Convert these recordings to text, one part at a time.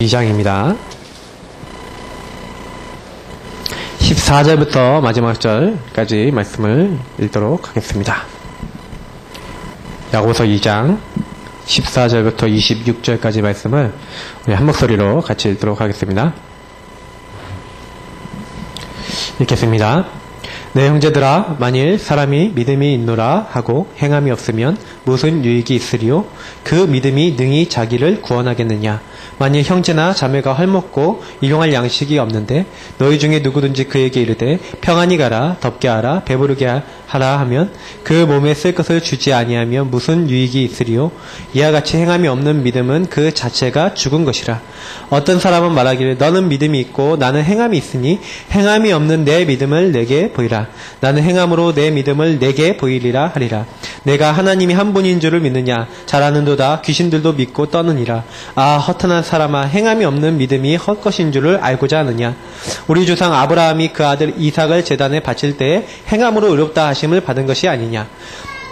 2장입니다. 14절부터 마지막 절까지 말씀을 읽도록 하겠습니다. 야고보서 2장 14절부터 26절까지 말씀을 우리 한 목소리로 같이 읽도록 하겠습니다. 읽겠습니다. 내 형제들아, 만일 사람이 믿음이 있노라 하고 행함이 없으면 무슨 유익이 있으리요? 그 믿음이 능히 자기를 구원하겠느냐? 만일 형제나 자매가 헐먹고 일용할 양식이 없는데 너희 중에 누구든지 그에게 이르되 평안히 가라, 덥게 하라, 배부르게 하라 하면 그 몸에 쓸 것을 주지 아니하면 무슨 유익이 있으리요? 이와 같이 행함이 없는 믿음은 그 자체가 죽은 것이라. 어떤 사람은 말하기를 너는 믿음이 있고 나는 행함이 있으니 행함이 없는 내 믿음을 내게 보이라. 나는 행함으로 내 믿음을 내게 보이리라 하리라. 내가 하나님이 한 분인 줄을 믿느냐? 잘 아는도다. 귀신들도 믿고 떠느니라. 아, 허탄한 사람아, 행함이 없는 믿음이 헛것인 줄을 알고자 하느냐? 우리 조상 아브라함이 그 아들 이삭을 제단에 바칠 때에 행함으로 의롭다 하심을 받은 것이 아니냐?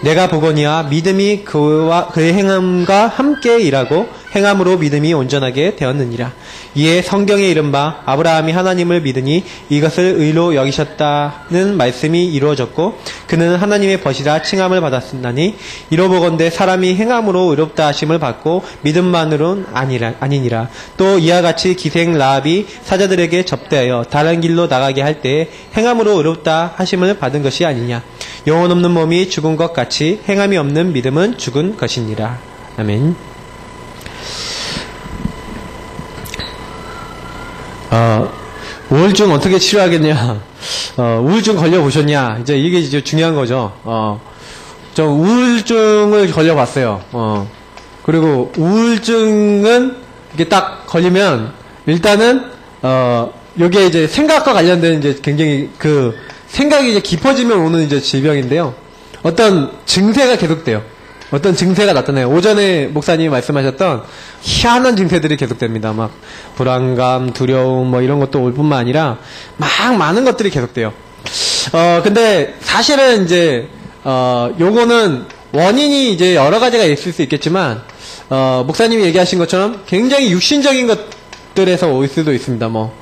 내가 보거니와 믿음이 그와 그의 행함과 함께 일하고 행함으로 믿음이 온전하게 되었느니라. 이에 성경에 이른바 아브라함이 하나님을 믿으니 이것을 의로 여기셨다는 말씀이 이루어졌고 그는 하나님의 벗이라 칭함을 받았으나니 이로보건대 사람이 행함으로 의롭다 하심을 받고 믿음만으로는 아니니라. 또 이와 같이 기생 라합이 사자들에게 접대하여 다른 길로 나가게 할 때에 행함으로 의롭다 하심을 받은 것이 아니냐. 영혼 없는 몸이 죽은 것 같이 행함이 없는 믿음은 죽은 것이니라. 아멘. 우울증 어떻게 치료하겠냐? 우울증 걸려보셨냐? 이제 이게 이제 중요한 거죠. 저 우울증을 걸려봤어요. 그리고 우울증은 이게 딱 걸리면 일단은 요게 이제 생각과 관련된 이제 굉장히 그 생각이 이제 깊어지면 오는 이제 질병인데요. 어떤 증세가 계속돼요. 어떤 증세가 나타나요. 오전에 목사님이 말씀하셨던 희한한 증세들이 계속됩니다. 막 불안감, 두려움 뭐 이런 것도 올 뿐만 아니라 막 많은 것들이 계속돼요. 근데 사실은 이제 요거는 원인이 이제 여러 가지가 있을 수 있겠지만 목사님이 얘기하신 것처럼 굉장히 육신적인 것들에서 올 수도 있습니다. 뭐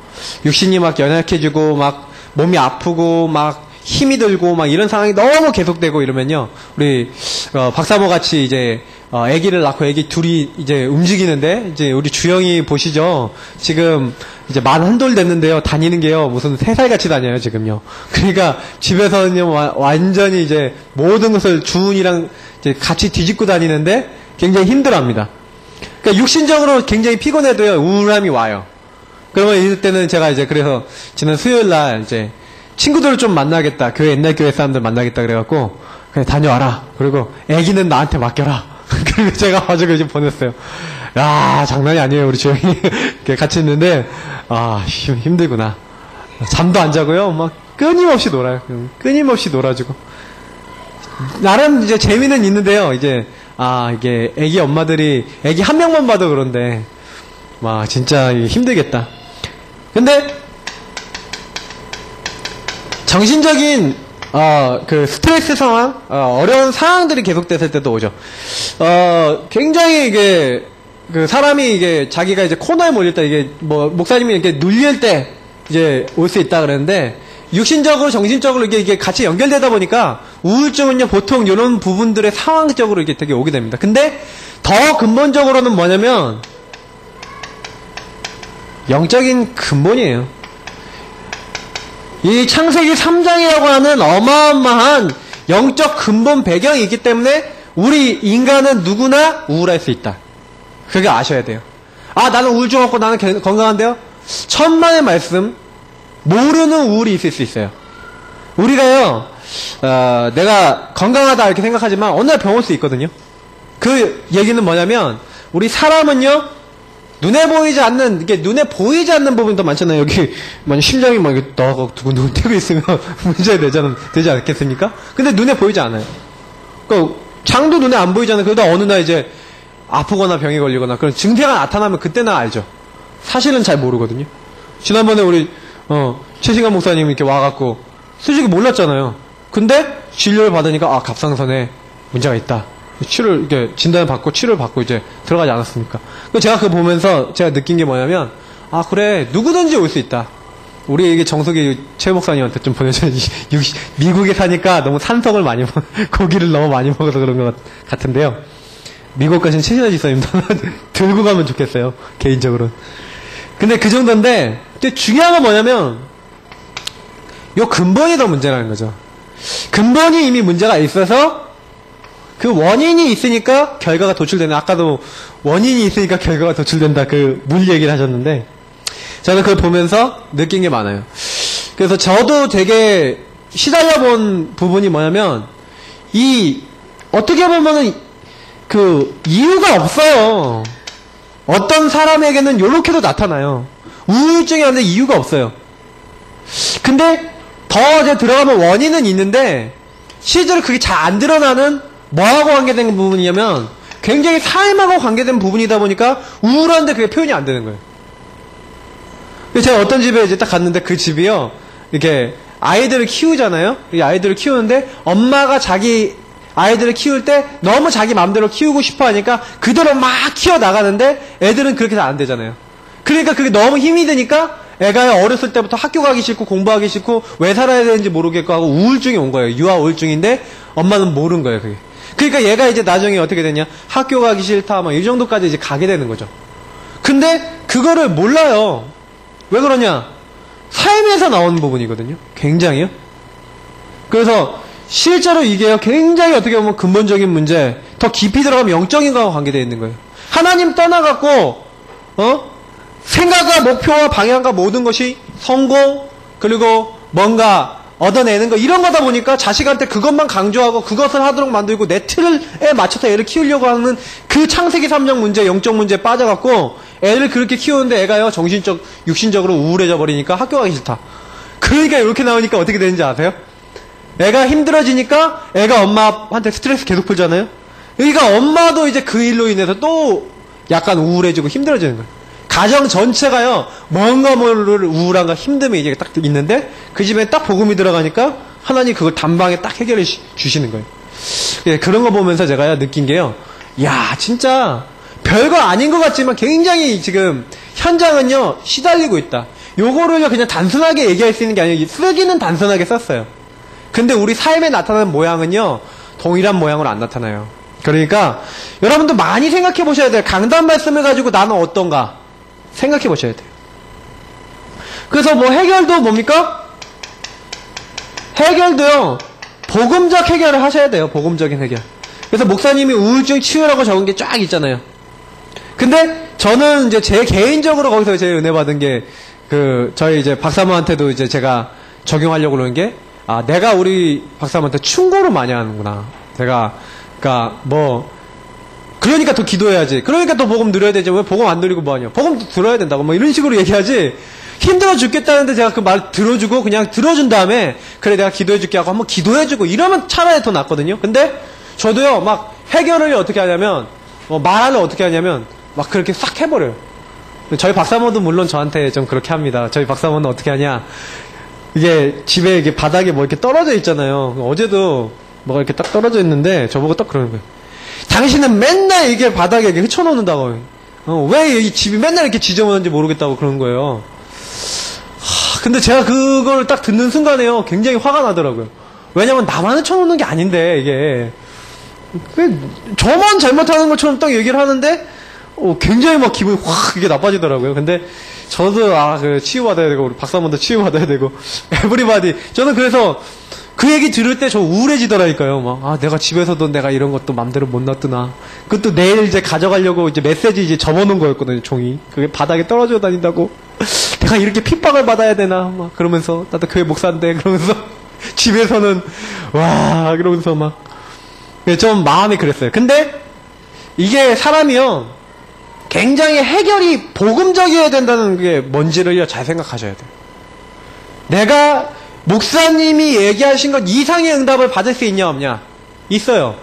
육신이 막 연약해지고 막 몸이 아프고 막 힘이 들고 막 이런 상황이 너무 계속되고 이러면요. 우리 박사모 같이 이제 아기를 낳고 아기 둘이 이제 움직이는데 이제 우리 주영이 보시죠. 지금 이제 만 한돌 됐는데요. 다니는 게요. 무슨 3살 같이 다녀요, 지금요. 그러니까 집에서는요. 완전히 이제 모든 것을 주은이랑 이제 같이 뒤집고 다니는데 굉장히 힘들어합니다. 그러니까 육신적으로 굉장히 피곤해도요. 우울함이 와요. 그러면 이럴 때는 제가 이제 그래서 지난 수요일 날 이제 친구들을 좀 만나겠다. 옛날 교회 사람들 만나겠다 그래갖고 그냥 다녀와라. 그리고 애기는 나한테 맡겨라. 그리고 제가 가지고 이제 보냈어요. 야, 장난이 아니에요. 우리 주영이 같이 있는데 힘들구나. 잠도 안 자고요. 막 끊임없이 놀아요. 끊임없이 놀아주고. 나름 이제 재미는 있는데요. 이제 이게 애기 엄마들이 애기 한 명만 봐도 그런데 막 진짜 힘들겠다. 근데 정신적인 그 스트레스 상황, 어려운 상황들이 계속됐을 때도 오죠. 굉장히 이게 그 사람이 이게 자기가 이제 코너에 몰릴 때 이게 뭐 목사님이 이렇게 눌릴 때 이제 올 수 있다 그러는데 육신적으로 정신적으로 이게 같이 연결되다 보니까 우울증은요 보통 이런 부분들의 상황적으로 이게 되게 오게 됩니다. 근데 더 근본적으로는 뭐냐면 영적인 근본이에요. 이 창세기 3장이라고 하는 어마어마한 영적 근본 배경이 있기 때문에 우리 인간은 누구나 우울할 수 있다. 그게 아셔야 돼요. 나는 우울증 없고 나는 건강한데요? 천만의 말씀, 모르는 우울이 있을 수 있어요. 우리가요, 내가 건강하다 이렇게 생각하지만 어느 날 병 올 수 있거든요. 그 얘기는 뭐냐면 우리 사람은요, 눈에 보이지 않는 부분이 더 많잖아요. 여기, 만약 심장이 막 이렇게 두근두근 뛰고 있으면 문제가 되지 않겠습니까? 근데 눈에 보이지 않아요. 그, 장도 눈에 안 보이잖아요. 그러다 어느 날 이제 아프거나 병이 걸리거나 그런 증세가 나타나면 그때나 알죠. 사실은 잘 모르거든요. 지난번에 우리, 최신관 목사님 이렇게 와갖고 솔직히 몰랐잖아요. 근데 진료를 받으니까, 갑상선에 문제가 있다. 이렇게 진단을 받고 치료를 받고 이제 들어가지 않았습니까? 제가 그거 보면서 제가 느낀 게 뭐냐면, 아, 그래. 누구든지 올 수 있다. 우리 이게 정석이 최 목사님한테 좀 보내줘야지. 미국에 사니까 너무 산성을 많이 고기를 너무 많이 먹어서 그런 것 같은데요. 미국 가신 최신아 집사님도 들고 가면 좋겠어요. 개인적으로. 근데 그 정도인데, 근데 중요한 건 뭐냐면, 요 근본이 더 문제라는 거죠. 근본이 이미 문제가 있어서, 그 원인이 있으니까 결과가 도출되는, 아까도 원인이 있으니까 결과가 도출된다, 그 물 얘기를 하셨는데, 저는 그걸 보면서 느낀 게 많아요. 그래서 저도 되게 시달려 본 부분이 뭐냐면, 어떻게 보면은 그 이유가 없어요. 어떤 사람에게는 요렇게도 나타나요. 우울증이 하는데 이유가 없어요. 근데 더 이제 들어가면 원인은 있는데, 실제로 그게 잘 안 드러나는 뭐하고 관계된 부분이냐면, 굉장히 삶하고 관계된 부분이다 보니까 우울한데 그게 표현이 안 되는 거예요. 제가 어떤 집에 이제 딱 갔는데 그 집이요, 이렇게 아이들을 키우잖아요? 이 아이들을 키우는데 엄마가 자기 아이들을 키울 때 너무 자기 마음대로 키우고 싶어 하니까 그대로 막 키워나가는데 애들은 그렇게 잘 안 되잖아요. 그러니까 그게 너무 힘이 드니까 애가 어렸을 때부터 학교 가기 싫고 공부하기 싫고 왜 살아야 되는지 모르겠고 하고 우울증이 온 거예요. 유아 우울증인데 엄마는 모르는 거예요, 그게. 그러니까 얘가 이제 나중에 어떻게 되냐, 학교 가기 싫다 막 이 정도까지 이제 가게 되는 거죠. 근데 그거를 몰라요. 왜 그러냐? 삶에서 나오는 부분이거든요. 굉장히요. 그래서 실제로 이게요, 굉장히 어떻게 보면 근본적인 문제, 더 깊이 들어가면 영적인 거와 관계되어 있는 거예요. 하나님 떠나갖고 생각과 목표와 방향과 모든 것이 성공, 그리고 뭔가 얻어내는 거, 이런 거다 보니까 자식한테 그것만 강조하고 그것을 하도록 만들고 내 틀에 맞춰서 애를 키우려고 하는 그 창세기 3정 문제, 영적 문제에 빠져갖고 애를 그렇게 키우는데 애가요, 정신적, 육신적으로 우울해져 버리니까 학교 가기 싫다. 그러니까 이렇게 나오니까 어떻게 되는지 아세요? 애가 힘들어지니까 애가 엄마한테 스트레스 계속 풀잖아요? 그러니까 엄마도 이제 그 일로 인해서 또 약간 우울해지고 힘들어지는 거예요. 가정 전체가요, 뭔가 모를 우울함과 힘듦이 이제 딱 있는데, 그 집에 딱 복음이 들어가니까 하나님 그걸 단방에 딱 해결해 주시는 거예요. 예, 그런 거 보면서 제가 느낀 게요, 야, 진짜 별거 아닌 것 같지만 굉장히 지금 현장은요, 시달리고 있다. 요거를 그냥 단순하게 얘기할 수 있는 게 아니라 쓰기는 단순하게 썼어요. 근데 우리 삶에 나타나는 모양은요, 동일한 모양으로 안 나타나요. 그러니까 여러분도 많이 생각해 보셔야 돼요. 강단 말씀을 가지고 나는 어떤가 생각해 보셔야 돼요. 그래서 뭐 해결도 뭡니까? 해결도요, 복음적 해결을 하셔야 돼요. 복음적인 해결. 그래서 목사님이 우울증 치유라고 적은 게 쫙 있잖아요. 근데 저는 이제 제 개인적으로 거기서 제일 은혜 받은 게, 저희 이제 박사모한테도 이제 제가 적용하려고 그러는 게, 아, 내가 우리 박사모한테 충고를 많이 하는구나. 그러니까 더 기도해야지. 그러니까 더 복음 누려야 되지. 왜 복음 안 누리고 뭐하냐. 복음도 들어야 된다고. 뭐 이런 식으로 얘기하지. 힘들어 죽겠다는데 제가 그 말 들어주고 그냥 들어준 다음에, 그래 내가 기도해줄게 하고 한번 기도해주고 이러면 차라리 더 낫거든요. 근데 저도요, 막 해결을 어떻게 하냐면, 말을 어떻게 하냐면 막 그렇게 싹 해버려요. 저희 박사모도 물론 저한테 좀 그렇게 합니다. 저희 박사모는 어떻게 하냐, 이게 집에 이게 바닥에 뭐 이렇게 떨어져 있잖아요. 어제도 뭐가 이렇게 딱 떨어져 있는데 저보고 딱 그러는 거예요. 당신은 맨날 이게 바닥에 이렇게 흩어놓는다고. 왜 이 집이 맨날 이렇게 지저분한지 모르겠다고 그러는 거예요. 근데 제가 그걸 딱 듣는 순간에요, 굉장히 화가 나더라고요. 왜냐면 나만 흩어놓는 게 아닌데, 이게. 저만 잘못하는 것처럼 딱 얘기를 하는데, 굉장히 막 기분이 확 이게 나빠지더라고요. 근데 저도 치유받아야 되고, 우리 박사님도 치유받아야 되고, 에브리바디. 저는 그래서 그 얘기 들을 때 저 우울해지더라니까요. 내가 집에서도 내가 이런 것도 맘대로 못 놔두나. 그것도 내일 이제 가져가려고 이제 메시지 이제 접어놓은 거였거든요, 종이. 그게 바닥에 떨어져 다닌다고. 내가 이렇게 핍박을 받아야 되나, 막 그러면서. 나도 교회 목사인데, 그러면서. 집에서는, 와, 그러면서 막. 좀 마음이 그랬어요. 근데 이게 사람이요, 굉장히 해결이 복음적이어야 된다는 게 뭔지를 잘 생각하셔야 돼요. 내가 목사님이 얘기하신 것 이상의 응답을 받을 수 있냐 없냐? 있어요.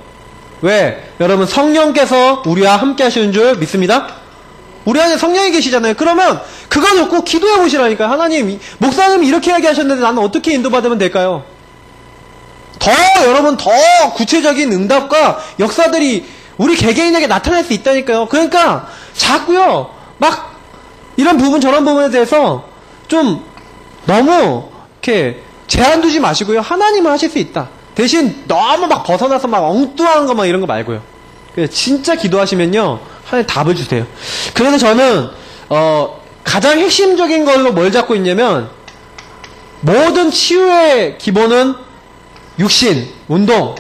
왜? 여러분, 성령께서 우리와 함께 하시는 줄 믿습니다? 우리 안에 성령이 계시잖아요. 그러면 그거 놓고 기도해 보시라니까요. 하나님, 목사님이 이렇게 얘기하셨는데 나는 어떻게 인도받으면 될까요? 더 여러분 더 구체적인 응답과 역사들이 우리 개개인에게 나타날 수 있다니까요. 그러니까 자꾸요 막 이런 부분 저런 부분에 대해서 좀 너무 이렇게 제한 두지 마시고요. 하나님은 하실 수 있다. 대신 너무 막 벗어나서 막 엉뚱한 거 막 이런 거 말고요. 진짜 기도하시면요 하나님 답을 주세요. 그래서 저는 가장 핵심적인 걸로 뭘 잡고 있냐면, 모든 치유의 기본은 육신, 운동,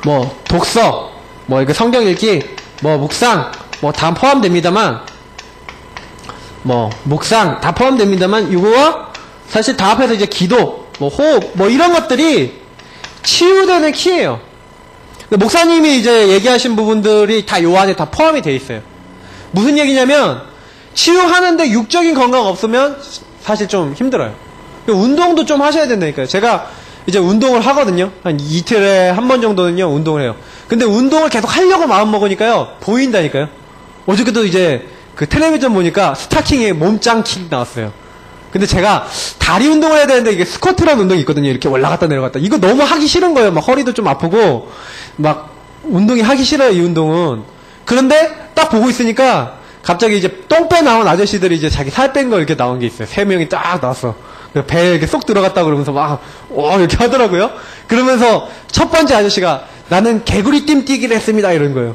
뭐 독서, 뭐 이거 성경 읽기, 뭐 묵상, 뭐 다 포함됩니다만, 뭐 묵상 다 포함됩니다만, 이거와 사실 다 합해서 이제 기도, 뭐 호흡, 뭐 이런 것들이 치유되는 키예요. 목사님이 이제 얘기하신 부분들이 다 요 안에 다 포함이 돼 있어요. 무슨 얘기냐면, 치유하는데 육적인 건강 없으면 사실 좀 힘들어요. 운동도 좀 하셔야 된다니까요. 제가 이제 운동을 하거든요. 한 이틀에 한 번 정도는요 운동을 해요. 근데 운동을 계속 하려고 마음 먹으니까요 보인다니까요. 어저께도 이제 그 텔레비전 보니까 스타킹에 몸짱킥 나왔어요. 근데 제가 다리 운동을 해야 되는데, 이게 스쿼트라는 운동이 있거든요. 이렇게 올라갔다 내려갔다. 이거 너무 하기 싫은 거예요. 막 허리도 좀 아프고 막 운동이 하기 싫어요, 이 운동은. 그런데 딱 보고 있으니까 갑자기 이제 똥배 나온 아저씨들이 이제 자기 살 뺀 거 이렇게 나온 게 있어요. 3명이 딱 나왔어. 배에 이렇게 쏙 들어갔다 그러면서 막 이렇게 하더라고요. 그러면서 첫 번째 아저씨가 나는 개구리 띠뛰기를 했습니다 이런 거예요.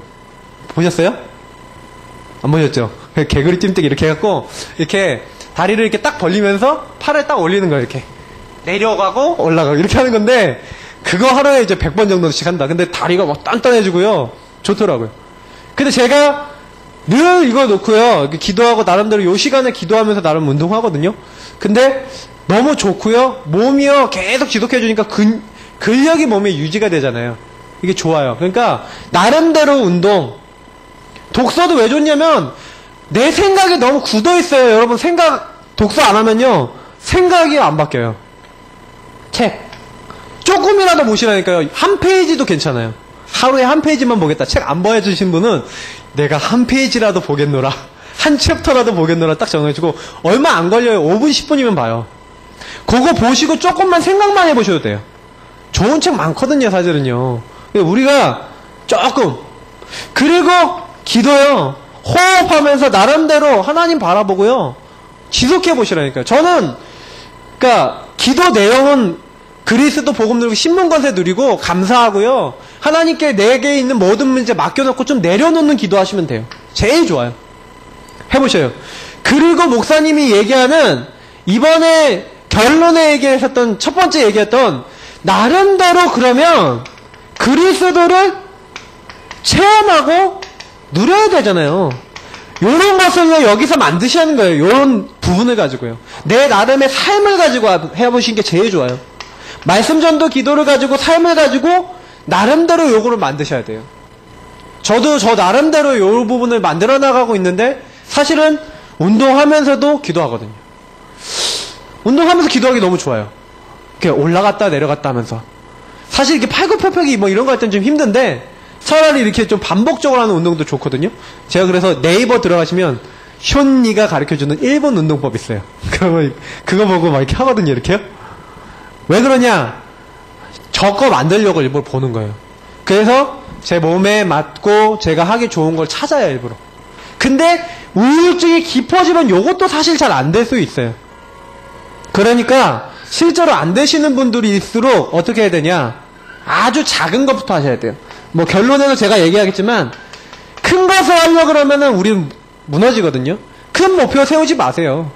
보셨어요? 안 보셨죠? 개구리 띠뛰기 이렇게 해갖고 이렇게 다리를 이렇게 딱 벌리면서 팔을 딱 올리는 거예요. 이렇게 내려가고 올라가고 이렇게 하는 건데, 그거 하루에 이제 100번 정도씩 한다. 근데 다리가 막 단단해지고요 좋더라고요. 근데 제가 늘 이거 놓고요 기도하고, 나름대로 요 시간에 기도하면서 나름 운동하거든요. 근데 너무 좋고요, 몸이요 계속 지속해주니까 근력이 몸에 유지가 되잖아요. 이게 좋아요. 그러니까 나름대로 운동. 독서도 왜 좋냐면, 내 생각이 너무 굳어있어요. 여러분 독서 안 하면요 생각이 안 바뀌어요. 책 조금이라도 보시라니까요. 한 페이지도 괜찮아요. 하루에 한 페이지만 보겠다, 책 안 보여주신 분은 내가 한 페이지라도 보겠노라, 한 챕터라도 보겠노라 딱 정해주고, 얼마 안 걸려요. 5분 10분이면 봐요. 그거 보시고 조금만 생각만 해보셔도 돼요. 좋은 책 많거든요 사실은요. 우리가 조금, 그리고 기도요 호흡하면서 나름대로 하나님 바라보고요 지속해 보시라니까요. 저는 그러니까 기도 내용은 그리스도 복음 누리고 신문 권세 누리고 감사하고요, 하나님께 내게 있는 모든 문제 맡겨놓고 좀 내려놓는 기도하시면 돼요. 제일 좋아요. 해보셔요. 그리고 목사님이 얘기하는 이번에 결론에 얘기하셨던 첫 번째 얘기했던, 나름대로 그러면 그리스도를 체험하고 누려야 되잖아요. 요런 것을 여기서 만드시는 거예요. 요런 부분을 가지고요. 내 나름의 삶을 가지고 해보신 게 제일 좋아요. 말씀 전도 기도를 가지고 삶을 가지고 나름대로 요거를 만드셔야 돼요. 저도 저 나름대로 요 부분을 만들어 나가고 있는데, 사실은 운동하면서도 기도하거든요. 운동하면서 기도하기 너무 좋아요. 이렇게 올라갔다 내려갔다 하면서. 사실 이렇게 팔굽혀펴기 뭐 이런 거 할 땐 좀 힘든데, 차라리 이렇게 좀 반복적으로 하는 운동도 좋거든요. 제가 그래서 네이버 들어가시면 쇼니가 가르쳐주는 1분 운동법 있어요. 그러면 그거 보고 막 이렇게 하거든요. 이렇게요. 왜 그러냐? 저거 만들려고 일부러 보는 거예요. 그래서 제 몸에 맞고 제가 하기 좋은 걸 찾아요, 일부러. 근데 우울증이 깊어지면 요것도 사실 잘 안 될 수 있어요. 그러니까 실제로 안 되시는 분들이 있을수록 어떻게 해야 되냐? 아주 작은 것부터 하셔야 돼요. 뭐 결론에는 제가 얘기하겠지만, 큰 것을 하려고 그러면은 우리는 무너지거든요. 큰 목표 세우지 마세요.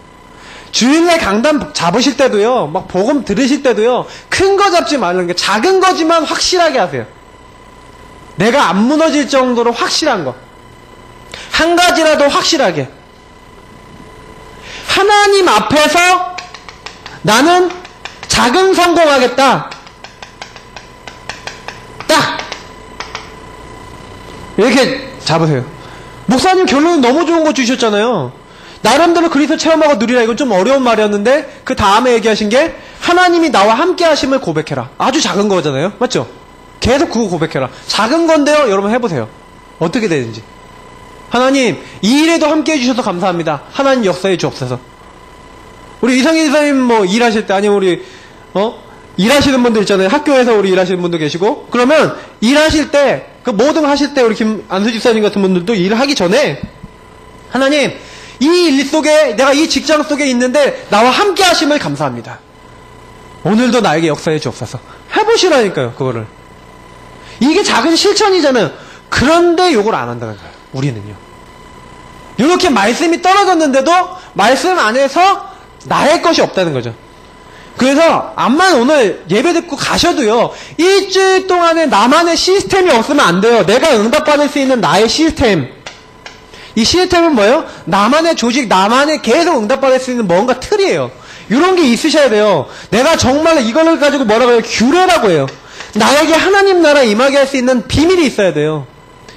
주일날 강단 잡으실 때도요, 막 복음 들으실 때도요, 큰 거 잡지 말라는 게, 작은 거지만 확실하게 하세요. 내가 안 무너질 정도로 확실한 거. 한 가지라도 확실하게. 하나님 앞에서 나는 작은 성공하겠다. 딱! 이렇게 잡으세요. 목사님 결론은 너무 좋은 거 주셨잖아요. 나름대로 그리스도 체험하고 누리라, 이건 좀 어려운 말이었는데, 그 다음에 얘기하신 게 하나님이 나와 함께 하심을 고백해라. 아주 작은 거잖아요. 맞죠? 계속 그거 고백해라. 작은 건데요. 여러분 해보세요. 어떻게 되는지. 하나님 이 일에도 함께 해주셔서 감사합니다. 하나님 역사해 주옵소서. 우리 이상희 기사님 뭐 일하실 때, 아니면 우리 일하시는 분들 있잖아요. 학교에서 우리 일하시는 분도 계시고, 그러면 일하실 때, 그 뭐든 하실 때 우리 안수 집사님 같은 분들도 일하기 전에 하나님, 이 일 속에 내가 이 직장 속에 있는데 나와 함께 하심을 감사합니다. 오늘도 나에게 역사해 주옵소서. 해보시라니까요, 그거를. 이게 작은 실천이잖아요. 그런데 요걸 안 한다는 거예요, 우리는요. 이렇게 말씀이 떨어졌는데도 말씀 안에서 나의 것이 없다는 거죠. 그래서 암만 오늘 예배 듣고 가셔도요, 일주일 동안에 나만의 시스템이 없으면 안 돼요. 내가 응답받을 수 있는 나의 시스템. 이 시스템은 뭐예요? 나만의 조직, 나만의 계속 응답받을 수 있는 뭔가 틀이에요. 이런 게 있으셔야 돼요. 내가 정말 이걸 가지고 뭐라고 해요? 규례라고 해요. 나에게 하나님 나라 임하게 할 수 있는 비밀이 있어야 돼요.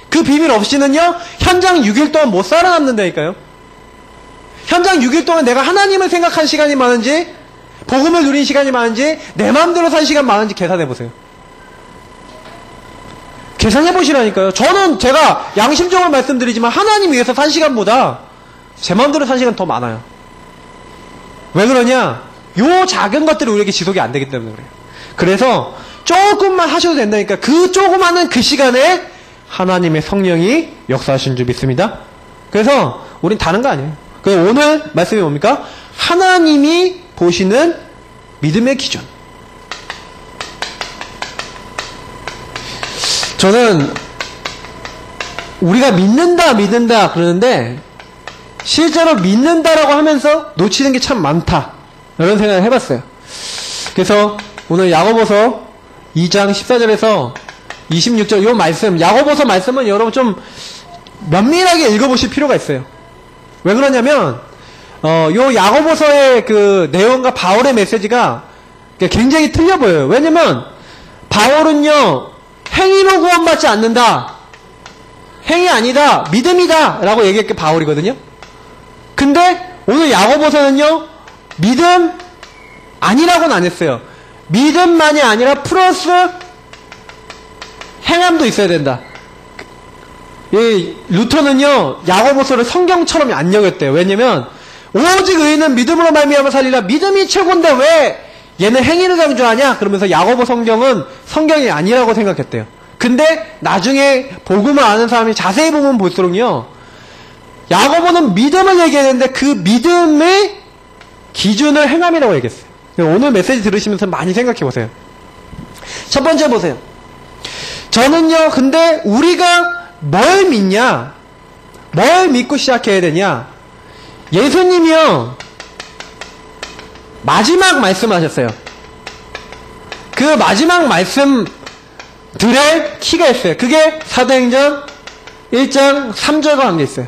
그 비밀 없이는요, 현장 6일 동안 못 살아남는다니까요. 현장 6일 동안 내가 하나님을 생각한 시간이 많은지, 복음을 누린 시간이 많은지, 내 마음대로 산 시간 많은지 계산해보세요. 계산해보시라니까요. 저는 제가 양심적으로 말씀드리지만 하나님 위해서 산 시간보다 제 마음대로 산 시간 더 많아요. 왜 그러냐? 요 작은 것들이 우리에게 지속이 안 되기 때문에 그래요. 그래서 조금만 하셔도 된다니까. 그 조그마한 그 시간에 하나님의 성령이 역사하신 줄 믿습니다. 그래서 우린 다른 거 아니에요. 그래서 오늘 말씀이 뭡니까? 하나님이 보시는 믿음의 기준. 저는 우리가 믿는다 그러는데 실제로 믿는다라고 하면서 놓치는 게 참 많다, 이런 생각을 해봤어요. 그래서 오늘 야고보서 2장 14절에서 26절 요 말씀, 야고보서 말씀은 여러분 좀 면밀하게 읽어보실 필요가 있어요. 왜 그러냐면 요 야고보서의 그 내용과 바울의 메시지가 굉장히 틀려 보여요. 왜냐면 바울은요, 행위로 구원받지 않는다, 행위 아니다, 믿음이다 라고 얘기할 게 바울이거든요. 근데 오늘 야고보서는요, 믿음 아니라고는 안 했어요. 믿음만이 아니라 플러스 행함도 있어야 된다. 이 루터는요, 야고보서를 성경처럼 안 여겼대요. 왜냐면 오직 의인은 믿음으로 말미암아 살리라, 믿음이 최고인데 왜 얘는 행위를 강조하냐? 그러면서 야고보 성경은 성경이 아니라고 생각했대요. 근데 나중에 복음을 아는 사람이 자세히 보면 볼수록요, 야고보는 믿음을 얘기했는데 그 믿음의 기준을 행함이라고 얘기했어요. 오늘 메시지 들으시면서 많이 생각해 보세요. 첫 번째 보세요. 저는요, 근데 우리가 뭘 믿냐? 뭘 믿고 시작해야 되냐? 예수님이요, 마지막 말씀하셨어요. 그 마지막 말씀들의 키가 있어요. 그게 사도행전 1장 3절과 관계 있어요.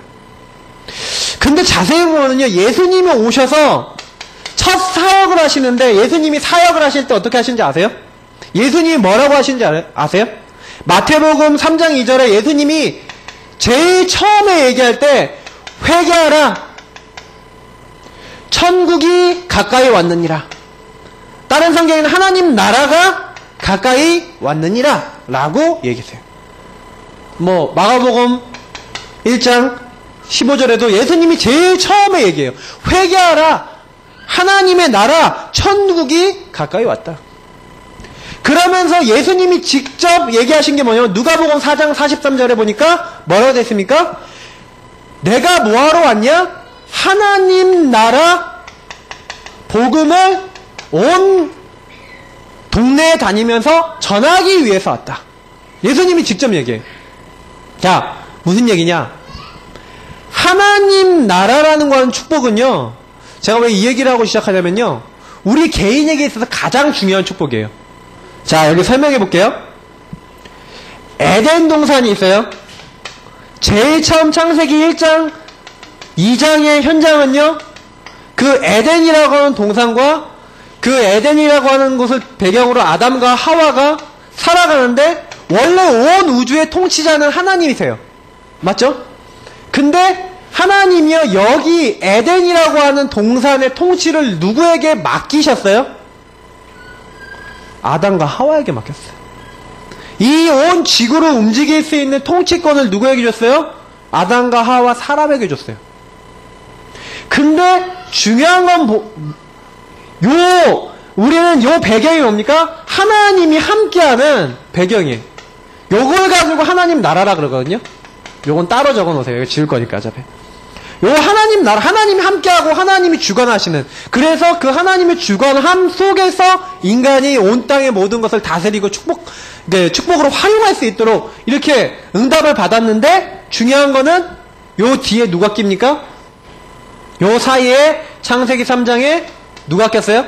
근데 자세히 보면요, 예수님이 오셔서 첫 사역을 하시는데, 예수님이 사역을 하실 때 어떻게 하시는지 아세요? 예수님이 뭐라고 하시는지 아세요? 마태복음 3장 2절에 예수님이 제일 처음에 얘기할 때 회개하라, 천국이 가까이 왔느니라. 다른 성경에는 하나님 나라가 가까이 왔느니라 라고 얘기했어요. 뭐 마가복음 1장 15절에도 예수님이 제일 처음에 얘기해요. 회개하라, 하나님의 나라, 천국이 가까이 왔다. 그러면서 예수님이 직접 얘기하신 게 뭐냐면 누가복음 4장 43절에 보니까 뭐라고 됐습니까? 내가 뭐하러 왔냐? 하나님 나라 복음을 온 동네에 다니면서 전하기 위해서 왔다. 예수님이 직접 얘기해요. 자, 무슨 얘기냐? 하나님 나라라는 건 축복은요, 제가 왜 이 얘기를 하고 시작하냐면요, 우리 개인에게 있어서 가장 중요한 축복이에요. 자, 여기 설명해 볼게요. 에덴 동산이 있어요. 제일 처음 창세기 1장 2장의 현장은요, 그 에덴이라고 하는 동산과 그 에덴이라고 하는 곳을 배경으로 아담과 하와가 살아가는데, 원래 온 우주의 통치자는 하나님이세요. 맞죠? 근데 하나님이요, 여기 에덴이라고 하는 동산의 통치를 누구에게 맡기셨어요? 아담과 하와에게 맡겼어요. 이 온 지구를 움직일 수 있는 통치권을 누구에게 줬어요? 아담과 하와 사람에게 줬어요. 근데 중요한 건 요 우리는 요 배경이 뭡니까? 하나님이 함께하는 배경이에요. 요걸 가지고 하나님 나라라 그러거든요. 요건 따로 적어 놓으세요. 이거 지울 거니까 어차피. 요 하나님 나라, 하나님이 함께하고 하나님이 주관하시는, 그래서 그 하나님의 주관함 속에서 인간이 온 땅의 모든 것을 다스리고 축복으로 활용할 수 있도록 이렇게 응답을 받았는데, 중요한 거는 요 뒤에 누가 낍니까? 요 사이에 창세기 3장에 누가 꼈어요?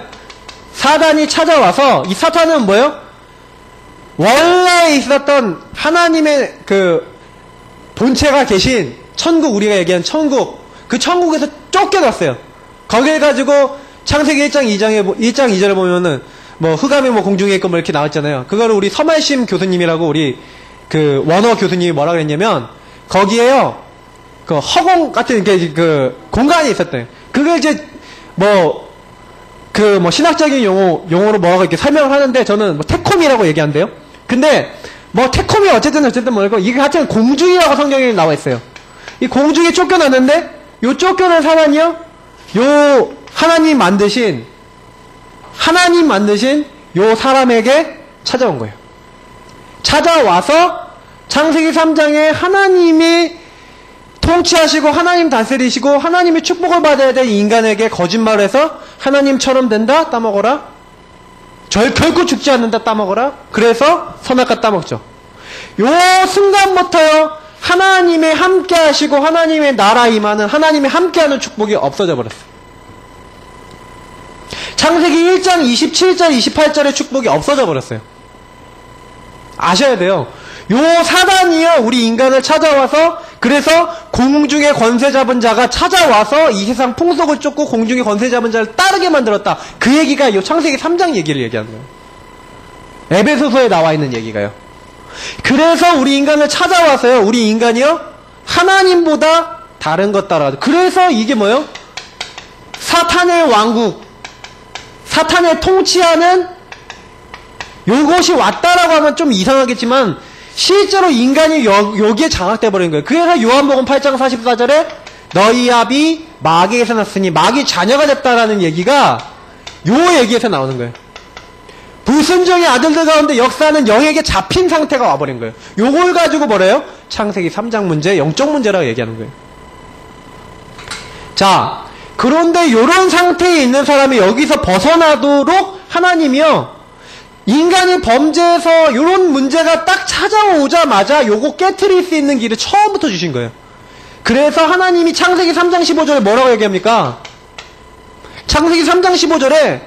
사단이 찾아와서, 이 사탄은 뭐예요? 원래 있었던 하나님의 그 본체가 계신 천국, 우리가 얘기한 천국, 그 천국에서 쫓겨났어요. 거기에 가지고 창세기 1장 2절에 보면은 뭐 흑암이 뭐 공중에 있고 뭐 이렇게 나왔잖아요. 그거를 우리 서말심 교수님이라고 우리 그 원어 교수님이 뭐라 그랬냐면, 거기에요 그 허공 같은 그 공간이 있었대요. 그걸 이제 뭐 신학적인 용어로 뭐라고 이렇게 설명을 하는데, 저는 뭐 태콤이라고 얘기한대요. 근데 뭐 태콤이 어쨌든 뭐고, 이게 하여튼 공중이라고 성경에 나와 있어요. 이 공중에 쫓겨났는데, 요 쫓겨난 사람이요, 요 하나님 만드신 요 사람에게 찾아온 거예요. 찾아와서 창세기 3장에 하나님이 통치하시고 하나님 다스리시고 하나님의 축복을 받아야 될 인간에게 거짓말을 해서, 하나님처럼 된다, 따먹어라. 결코 죽지 않는다, 따먹어라. 그래서 선악과 따먹죠. 요 순간부터요, 하나님의 함께 하시고 하나님의 나라 임하는, 하나님의 함께하는 축복이 없어져 버렸어요. 창세기 1장 27절 28절의 축복이 없어져 버렸어요. 아셔야 돼요. 요 사단이요, 우리 인간을 찾아와서, 그래서 공중에 권세 잡은 자가 찾아와서 이 세상 풍속을 쫓고 공중에 권세 잡은 자를 따르게 만들었다. 그 얘기가 요 창세기 3장 얘기를 얘기하는 거예요. 에베소서에 나와 있는 얘기가요. 그래서 우리 인간을 찾아와서요, 우리 인간이요, 하나님보다 다른 것 따라가죠. 그래서 이게 뭐예요? 사탄의 왕국, 사탄의 통치하는 요것이 왔다라고 하면 좀 이상하겠지만, 실제로 인간이 여기에 장악돼 버린 거예요. 그래서 요한복음 8장 44절에 너희 압이 마귀에서 났으니 마귀 자녀가 됐다라는 얘기가 요 얘기에서 나오는 거예요. 불순종의 아들들 가운데 역사는 영에게 잡힌 상태가 와버린 거예요. 요걸 가지고 뭐래요? 창세기 3장 문제, 영적 문제라고 얘기하는 거예요. 자, 그런데 요런 상태에 있는 사람이 여기서 벗어나도록 하나님이요, 인간이 범죄해서 요런 문제가 딱 찾아오자마자 요거 깨트릴 수 있는 길을 처음부터 주신 거예요. 그래서 하나님이 창세기 3장 15절에 뭐라고 얘기합니까? 창세기 3장 15절에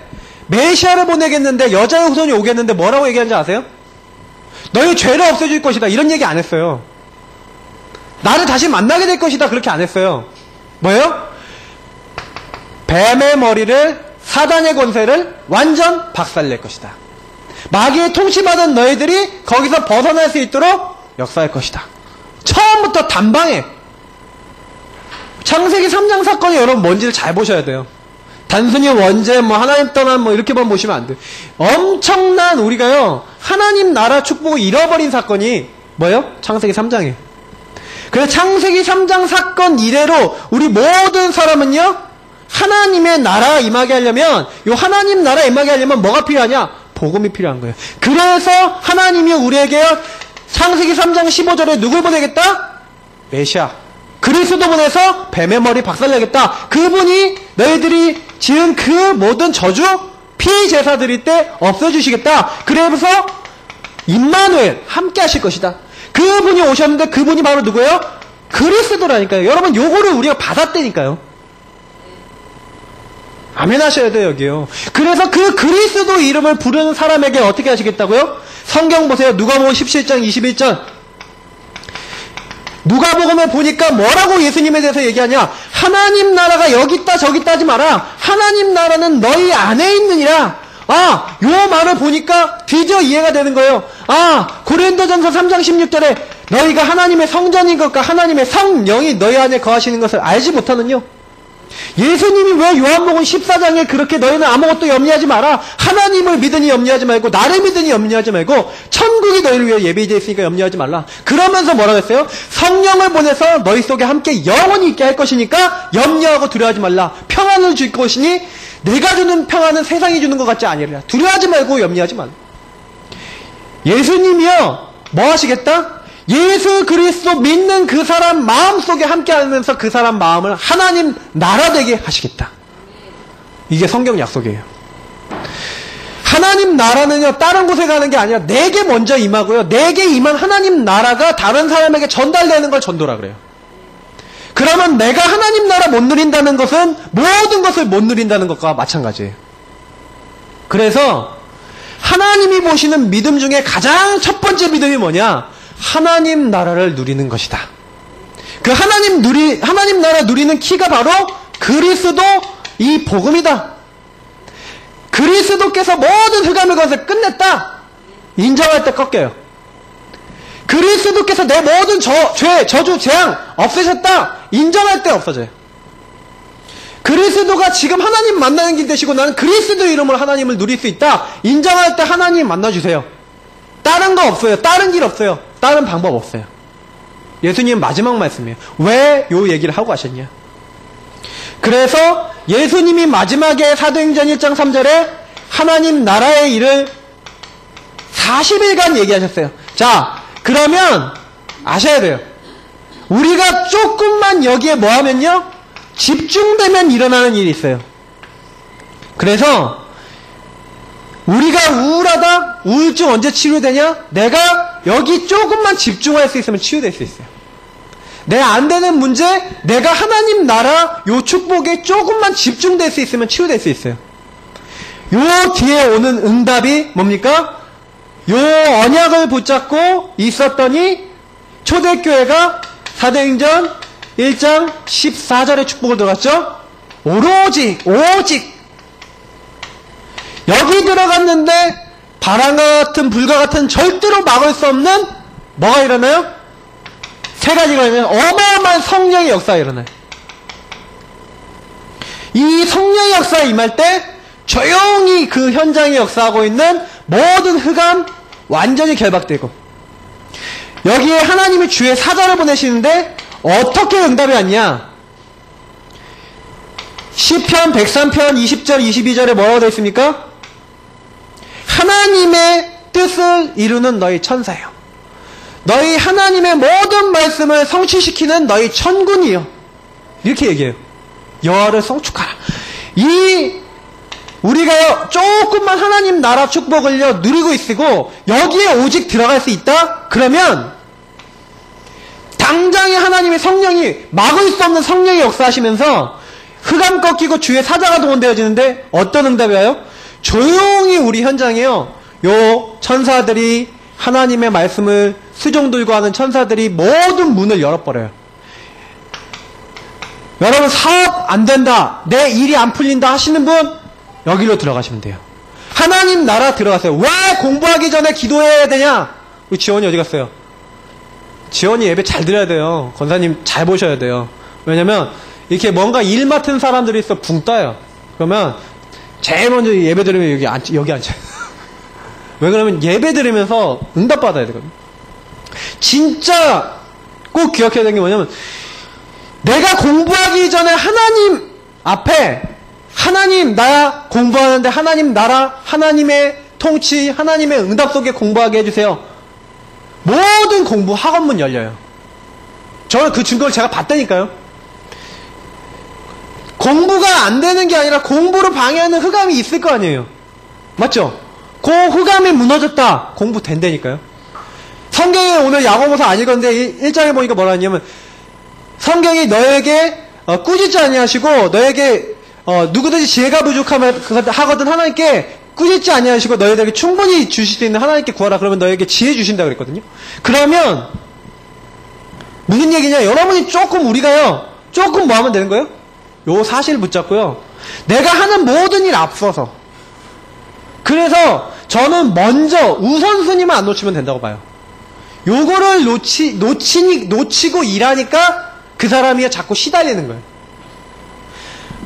메시아를 보내겠는데, 여자의 후손이 오겠는데 뭐라고 얘기하는지 아세요? 너희 죄를 없애줄 것이다, 이런 얘기 안 했어요. 나를 다시 만나게 될 것이다, 그렇게 안 했어요. 뭐예요? 뱀의 머리를, 사단의 권세를 완전 박살낼 것이다. 마귀의 통치받은 너희들이 거기서 벗어날 수 있도록 역사할 것이다. 처음부터 단방에. 창세기 3장 사건이 여러분 뭔지를 잘 보셔야 돼요. 단순히 원죄, 하나님 떠난 이렇게만 보시면 안 돼요. 엄청난, 우리가요, 하나님 나라 축복을 잃어버린 사건이 뭐예요? 창세기 3장이에요. 그래서 창세기 3장 사건 이래로 우리 모든 사람은요, 하나님의 나라 임하게 하려면, 요 하나님 나라 임하게 하려면 뭐가 필요하냐? 복음이 필요한 거예요. 그래서 하나님이 우리에게요, 창세기 3장 15절에 누굴 보내겠다? 메시아. 그리스도 보내서 뱀의 머리 박살내겠다. 그분이 너희들이 지은 그 모든 저주, 피제사 드릴 때 없애주시겠다. 그래서 임마누엘, 함께 하실 것이다. 그분이 오셨는데 그분이 바로 누구예요? 그리스도라니까요. 여러분, 요거를 우리가 받았다니까요. 아멘 하셔야 돼요, 여기요. 그래서 그 그리스도 이름을 부르는 사람에게 어떻게 하시겠다고요? 성경 보세요. 누가복음 17장 21절. 누가복음에 보니까 뭐라고 예수님에 대해서 얘기하냐? 하나님 나라가 여기 있다 저기 있다 하지 마라. 하나님 나라는 너희 안에 있느니라. 요 말을 보니까 드디어 이해가 되는 거예요. 고린도전서 3장 16절에 너희가 하나님의 성전인 것과 하나님의 성령이 너희 안에 거하시는 것을 알지 못하느뇨? 예수님이 왜 요한복음 14장에 그렇게 너희는 아무것도 염려하지 마라, 하나님을 믿으니 염려하지 말고 나를 믿으니 염려하지 말고 천국이 너희를 위해 예비되어 있으니까 염려하지 말라, 그러면서 뭐라고 했어요? 성령을 보내서 너희 속에 함께 영원히 있게 할 것이니까 염려하고 두려워하지 말라, 평안을 줄 것이니 내가 주는 평안은 세상이 주는 것 같지 아니라 두려워하지 말고 염려하지 말. 예수님이요 뭐 하시겠다? 예수 그리스도 믿는 그 사람 마음속에 함께하면서 그 사람 마음을 하나님 나라 되게 하시겠다. 이게 성경 약속이에요. 하나님 나라는요 다른 곳에 가는 게 아니라 내게 먼저 임하고요, 내게 임한 하나님 나라가 다른 사람에게 전달되는 걸 전도라 그래요. 그러면 내가 하나님 나라 못 누린다는 것은 모든 것을 못 누린다는 것과 마찬가지예요. 그래서 하나님이 보시는 믿음 중에 가장 첫 번째 믿음이 뭐냐? 하나님 나라를 누리는 것이다. 그 하나님 나라 누리는 키가 바로 그리스도 이 복음이다. 그리스도께서 모든 흑암의 것을 끝냈다. 인정할 때 꺾여요. 그리스도께서 내 모든 죄, 저주, 재앙 없애셨다. 인정할 때 없어져요. 그리스도가 지금 하나님 만나는 길 되시고 나는 그리스도 이름으로 하나님을 누릴 수 있다. 인정할 때 하나님 만나주세요. 다른 거 없어요. 다른 길 없어요. 다른 방법 없어요. 예수님 마지막 말씀이에요. 왜 요 얘기를 하고 가셨냐? 그래서 예수님이 마지막에 사도행전 1장 3절에 하나님 나라의 일을 40일간 얘기하셨어요. 자, 그러면 아셔야 돼요. 우리가 조금만 여기에 뭐 하면요? 집중되면 일어나는 일이 있어요. 그래서 우리가 우울하다? 우울증 언제 치료되냐? 내가 여기 조금만 집중할 수 있으면 치유될 수 있어요. 내 안 되는 문제, 내가 하나님 나라 요 축복에 조금만 집중될 수 있으면 치유될 수 있어요. 요 뒤에 오는 응답이 뭡니까? 요 언약을 붙잡고 있었더니 초대교회가 사도행전 1장 14절의 축복을 들어갔죠? 오직 여기 들어갔는데 바람과 같은 불과 같은 절대로 막을 수 없는 뭐가 일어나요? 세 가지가 일어나요. 어마어마한 성령의 역사가 일어나요. 이 성령의 역사가 임할 때 조용히 그 현장에 역사하고 있는 모든 흑암 완전히 결박되고, 여기에 하나님이 주의 사자를 보내시는데 어떻게 응답이 왔냐? 시편 103편 20절 22절에 뭐라고 되어 있습니까? 하나님의 뜻을 이루는 너희 천사요, 너희 하나님의 모든 말씀을 성취시키는 너희 천군이요, 이렇게 얘기해요. 여호와를 성축하라. 우리가 조금만 하나님 나라 축복을요 누리고 있고 여기에 오직 들어갈 수 있다? 그러면 당장에 하나님의 성령이, 막을 수 없는 성령이 역사하시면서 흑암 꺾이고 주의 사자가 동원되어지는데 어떤 응답이 와요? 조용히 우리 현장에요, 요 천사들이 하나님의 말씀을 수종 들고 하는 천사들이 모든 문을 열어버려요. 여러분 사업 안 된다, 내 일이 안 풀린다 하시는 분 여기로 들어가시면 돼요. 하나님 나라 들어가세요. 왜 공부하기 전에 기도해야 되냐? 우리 지원이 어디 갔어요? 지원이 예배 잘 드려야 돼요. 권사님 잘 보셔야 돼요. 왜냐면 이렇게 뭔가 일 맡은 사람들이 있어 붕 떠요. 그러면 제일 먼저 예배 드리면 여기 앉아요. 왜 그러면 예배 드리면서 응답 받아야 되거든요. 진짜 꼭 기억해야 되는 게 뭐냐면, 내가 공부하기 전에 하나님 앞에, 하나님 나 공부하는데 하나님 나라, 하나님의 통치, 하나님의 응답 속에 공부하게 해주세요. 모든 공부 학원문 열려요. 저는 그 증거를 제가 봤다니까요. 공부가 안 되는 게 아니라 공부를 방해하는 흑암이 있을 거 아니에요. 맞죠? 그 흑암이 무너졌다, 공부 된다니까요. 성경에 오늘 야고보서 안 읽었는데 1장에 보니까 뭐라 하냐면, 성경이 너에게 꾸짖지 아니하시고 너에게 누구든지 지혜가 부족하면 하거든 하나님께 꾸짖지 아니하시고 너희들에게 충분히 주실 수 있는 하나님께 구하라. 그러면 너에게 지혜 주신다 그랬거든요. 그러면 무슨 얘기냐? 여러분이 우리가요 조금 뭐 하면 되는 거예요? 요 사실 붙잡고요, 내가 하는 모든 일 앞서서, 그래서 저는 먼저 우선순위만 안 놓치면 된다고 봐요. 요거를 놓치고 일하니까 그 사람이 자꾸 시달리는 거예요.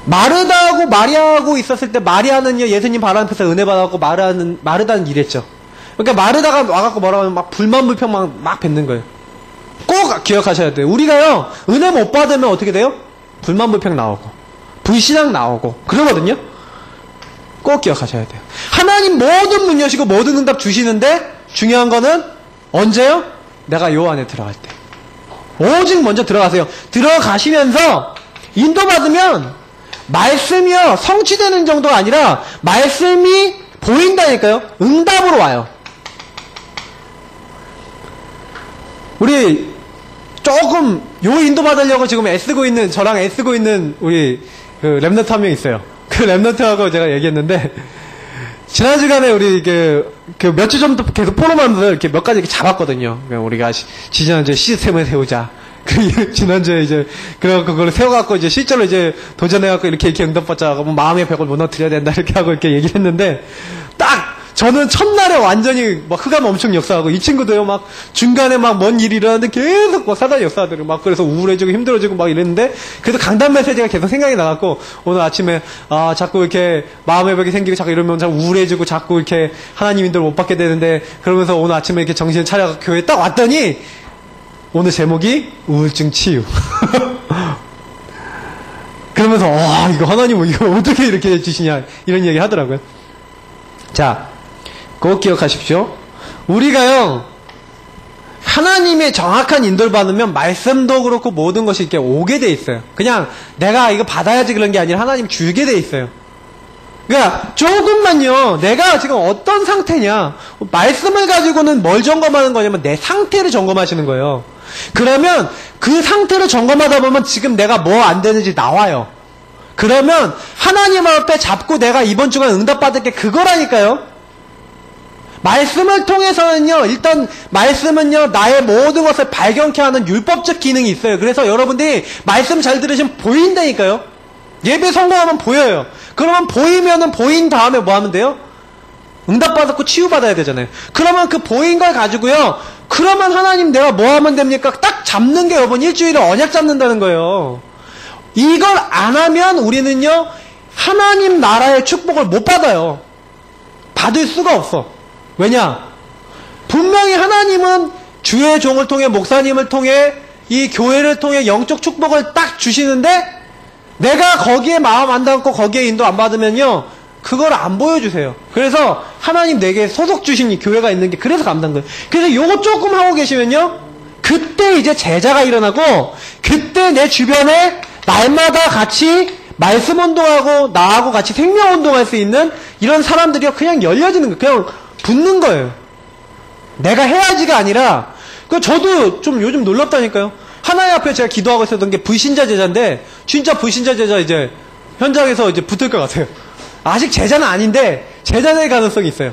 마르다하고 마리아하고 있었을 때, 마리아는요 예수님 발 앞에서 은혜 받았고 마르다는 일했죠. 그러니까 마르다가 와갖고 뭐라고 하면 막 불만불평 막 뱉는 거예요. 꼭 기억하셔야 돼요. 우리가요 은혜 못 받으면 어떻게 돼요? 불만불평 나오고 불신앙 나오고 그러거든요. 꼭 기억하셔야 돼요. 하나님 모든 문 여시고 모든 응답 주시는데 중요한 거는 언제요? 내가 요 안에 들어갈 때. 오직 먼저 들어가세요. 들어가시면서 인도받으면 말씀이요 성취되는 정도가 아니라 말씀이 보인다니까요. 응답으로 와요. 우리 조금 요 인도받으려고 지금 애쓰고 있는, 저랑 애쓰고 있는 우리 그 랩너트 한 명 있어요. 그 랩너트하고 제가 얘기했는데, 지난 시간에 우리 그 몇 주 전부터 계속 포럼하면서 이렇게 몇 가지 이렇게 잡았거든요. 우리가 지난주에 시스템을 세우자. 지난주에 이제, 그래갖고 그걸 세워갖고 이제 실제로 이제 도전해갖고 이렇게 응답받자고 뭐 마음의 벽을 무너뜨려야 된다 이렇게 하고 이렇게 얘기를 했는데, 딱! 저는 첫날에 완전히 막 흑암 엄청 역사하고 이 친구도요 막 중간에 막 뭔 일이 일어나는데 계속 막 사단이 역사하더라고 막 그래서 우울해지고 힘들어지고 막 이랬는데 그래도 강단 메시지가 계속 생각이 나갖고 오늘 아침에 자꾸 이렇게 마음의 벽이 생기고 자꾸 이러면 자꾸 우울해지고 자꾸 이렇게 하나님 인도를 못 받게 되는데 그러면서 오늘 아침에 이렇게 정신을 차려 교회에 딱 왔더니 오늘 제목이 우울증 치유. 그러면서 이거 하나님은 이거 어떻게 이렇게 해주시냐 이런 얘기 하더라고요. 자, 꼭 기억하십시오. 우리가요, 하나님의 정확한 인도를 받으면 말씀도 그렇고 모든 것이 이렇게 오게 돼 있어요. 그냥 내가 이거 받아야지 그런 게 아니라 하나님 주게 돼 있어요. 그러니까 조금만요, 내가 지금 어떤 상태냐, 말씀을 가지고는 뭘 점검하는 거냐면 내 상태를 점검하시는 거예요. 그러면 그 상태를 점검하다 보면 지금 내가 뭐 안 되는지 나와요. 그러면 하나님 앞에 잡고 내가 이번 주간 응답받을 게 그거라니까요. 말씀을 통해서는요, 일단 말씀은요 나의 모든 것을 발견케 하는 율법적 기능이 있어요. 그래서 여러분들이 말씀 잘 들으시면 보인다니까요. 예배 성공하면 보여요. 그러면 보이면은 보인 다음에 뭐 하면 돼요? 응답받았고 치유받아야 되잖아요. 그러면 그 보인 걸 가지고요, 그러면 하나님 내가 뭐 하면 됩니까? 딱 잡는 게 여러분 일주일에 언약 잡는다는 거예요. 이걸 안 하면 우리는요 하나님 나라의 축복을 못 받아요. 받을 수가 없어. 왜냐? 분명히 하나님은 주의 종을 통해, 목사님을 통해, 이 교회를 통해 영적 축복을 딱 주시는데 내가 거기에 마음 안 담고 거기에 인도 안 받으면요 그걸 안 보여주세요. 그래서 하나님 내게 소속 주신 이 교회가 있는 게 그래서 감당 거예요. 그래서 요거 조금 하고 계시면요 그때 이제 제자가 일어나고, 그때 내 주변에 날마다 같이 말씀 운동하고 나하고 같이 생명 운동할 수 있는 이런 사람들이 그냥 열려지는 거예요. 그냥 붙는 거예요. 내가 해야지가 아니라. 저도 좀 요즘 놀랍다니까요. 하나님 앞에 제가 기도하고 있었던 게 불신자 제자인데 진짜 불신자 제자 이제 현장에서 이제 붙을 것 같아요. 아직 제자는 아닌데 제자 될 가능성이 있어요.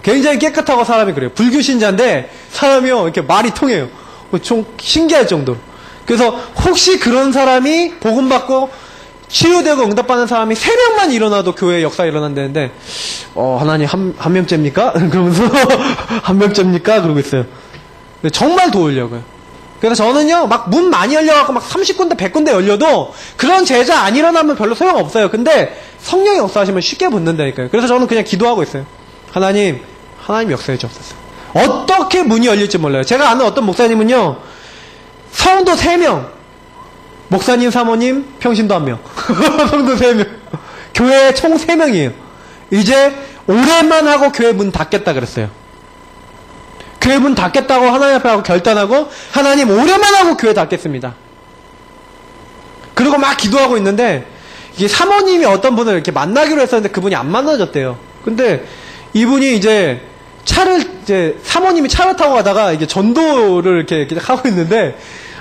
굉장히 깨끗하고 사람이 그래요. 불교 신자인데 사람이요 이렇게 말이 통해요. 좀 신기할 정도로. 그래서 혹시 그런 사람이 복음 받고 치유되고 응답받는 사람이 3명만 일어나도 교회에 역사 일어난다는데 하나님 한 명째입니까? 그러면서 한 명째입니까? 그러고 있어요. 정말 도우려고요. 그래서 저는요 막 문 많이 열려갖고 막 30군데 100군데 열려도 그런 제자 안 일어나면 별로 소용없어요. 근데 성령이 역사하시면 쉽게 붙는다니까요. 그래서 저는 그냥 기도하고 있어요. 하나님 역사해 주옵소서. 어떻게 문이 열릴지 몰라요. 제가 아는 어떤 목사님은요 성도 3명, 목사님, 사모님, 평신도 1명. 성도 3명. 교회 총 3명이에요. 이제 올해만 하고 교회 문 닫겠다 그랬어요. 교회 문 닫겠다고 하나님 앞에 하고 결단하고, 하나님 올해만 하고 교회 닫겠습니다. 그리고 막 기도하고 있는데, 이게 사모님이 어떤 분을 이렇게 만나기로 했었는데 그분이 안 만나졌대요. 근데 이분이 이제 사모님이 차를 타고 가다가 이게 전도를 이렇게 하고 있는데,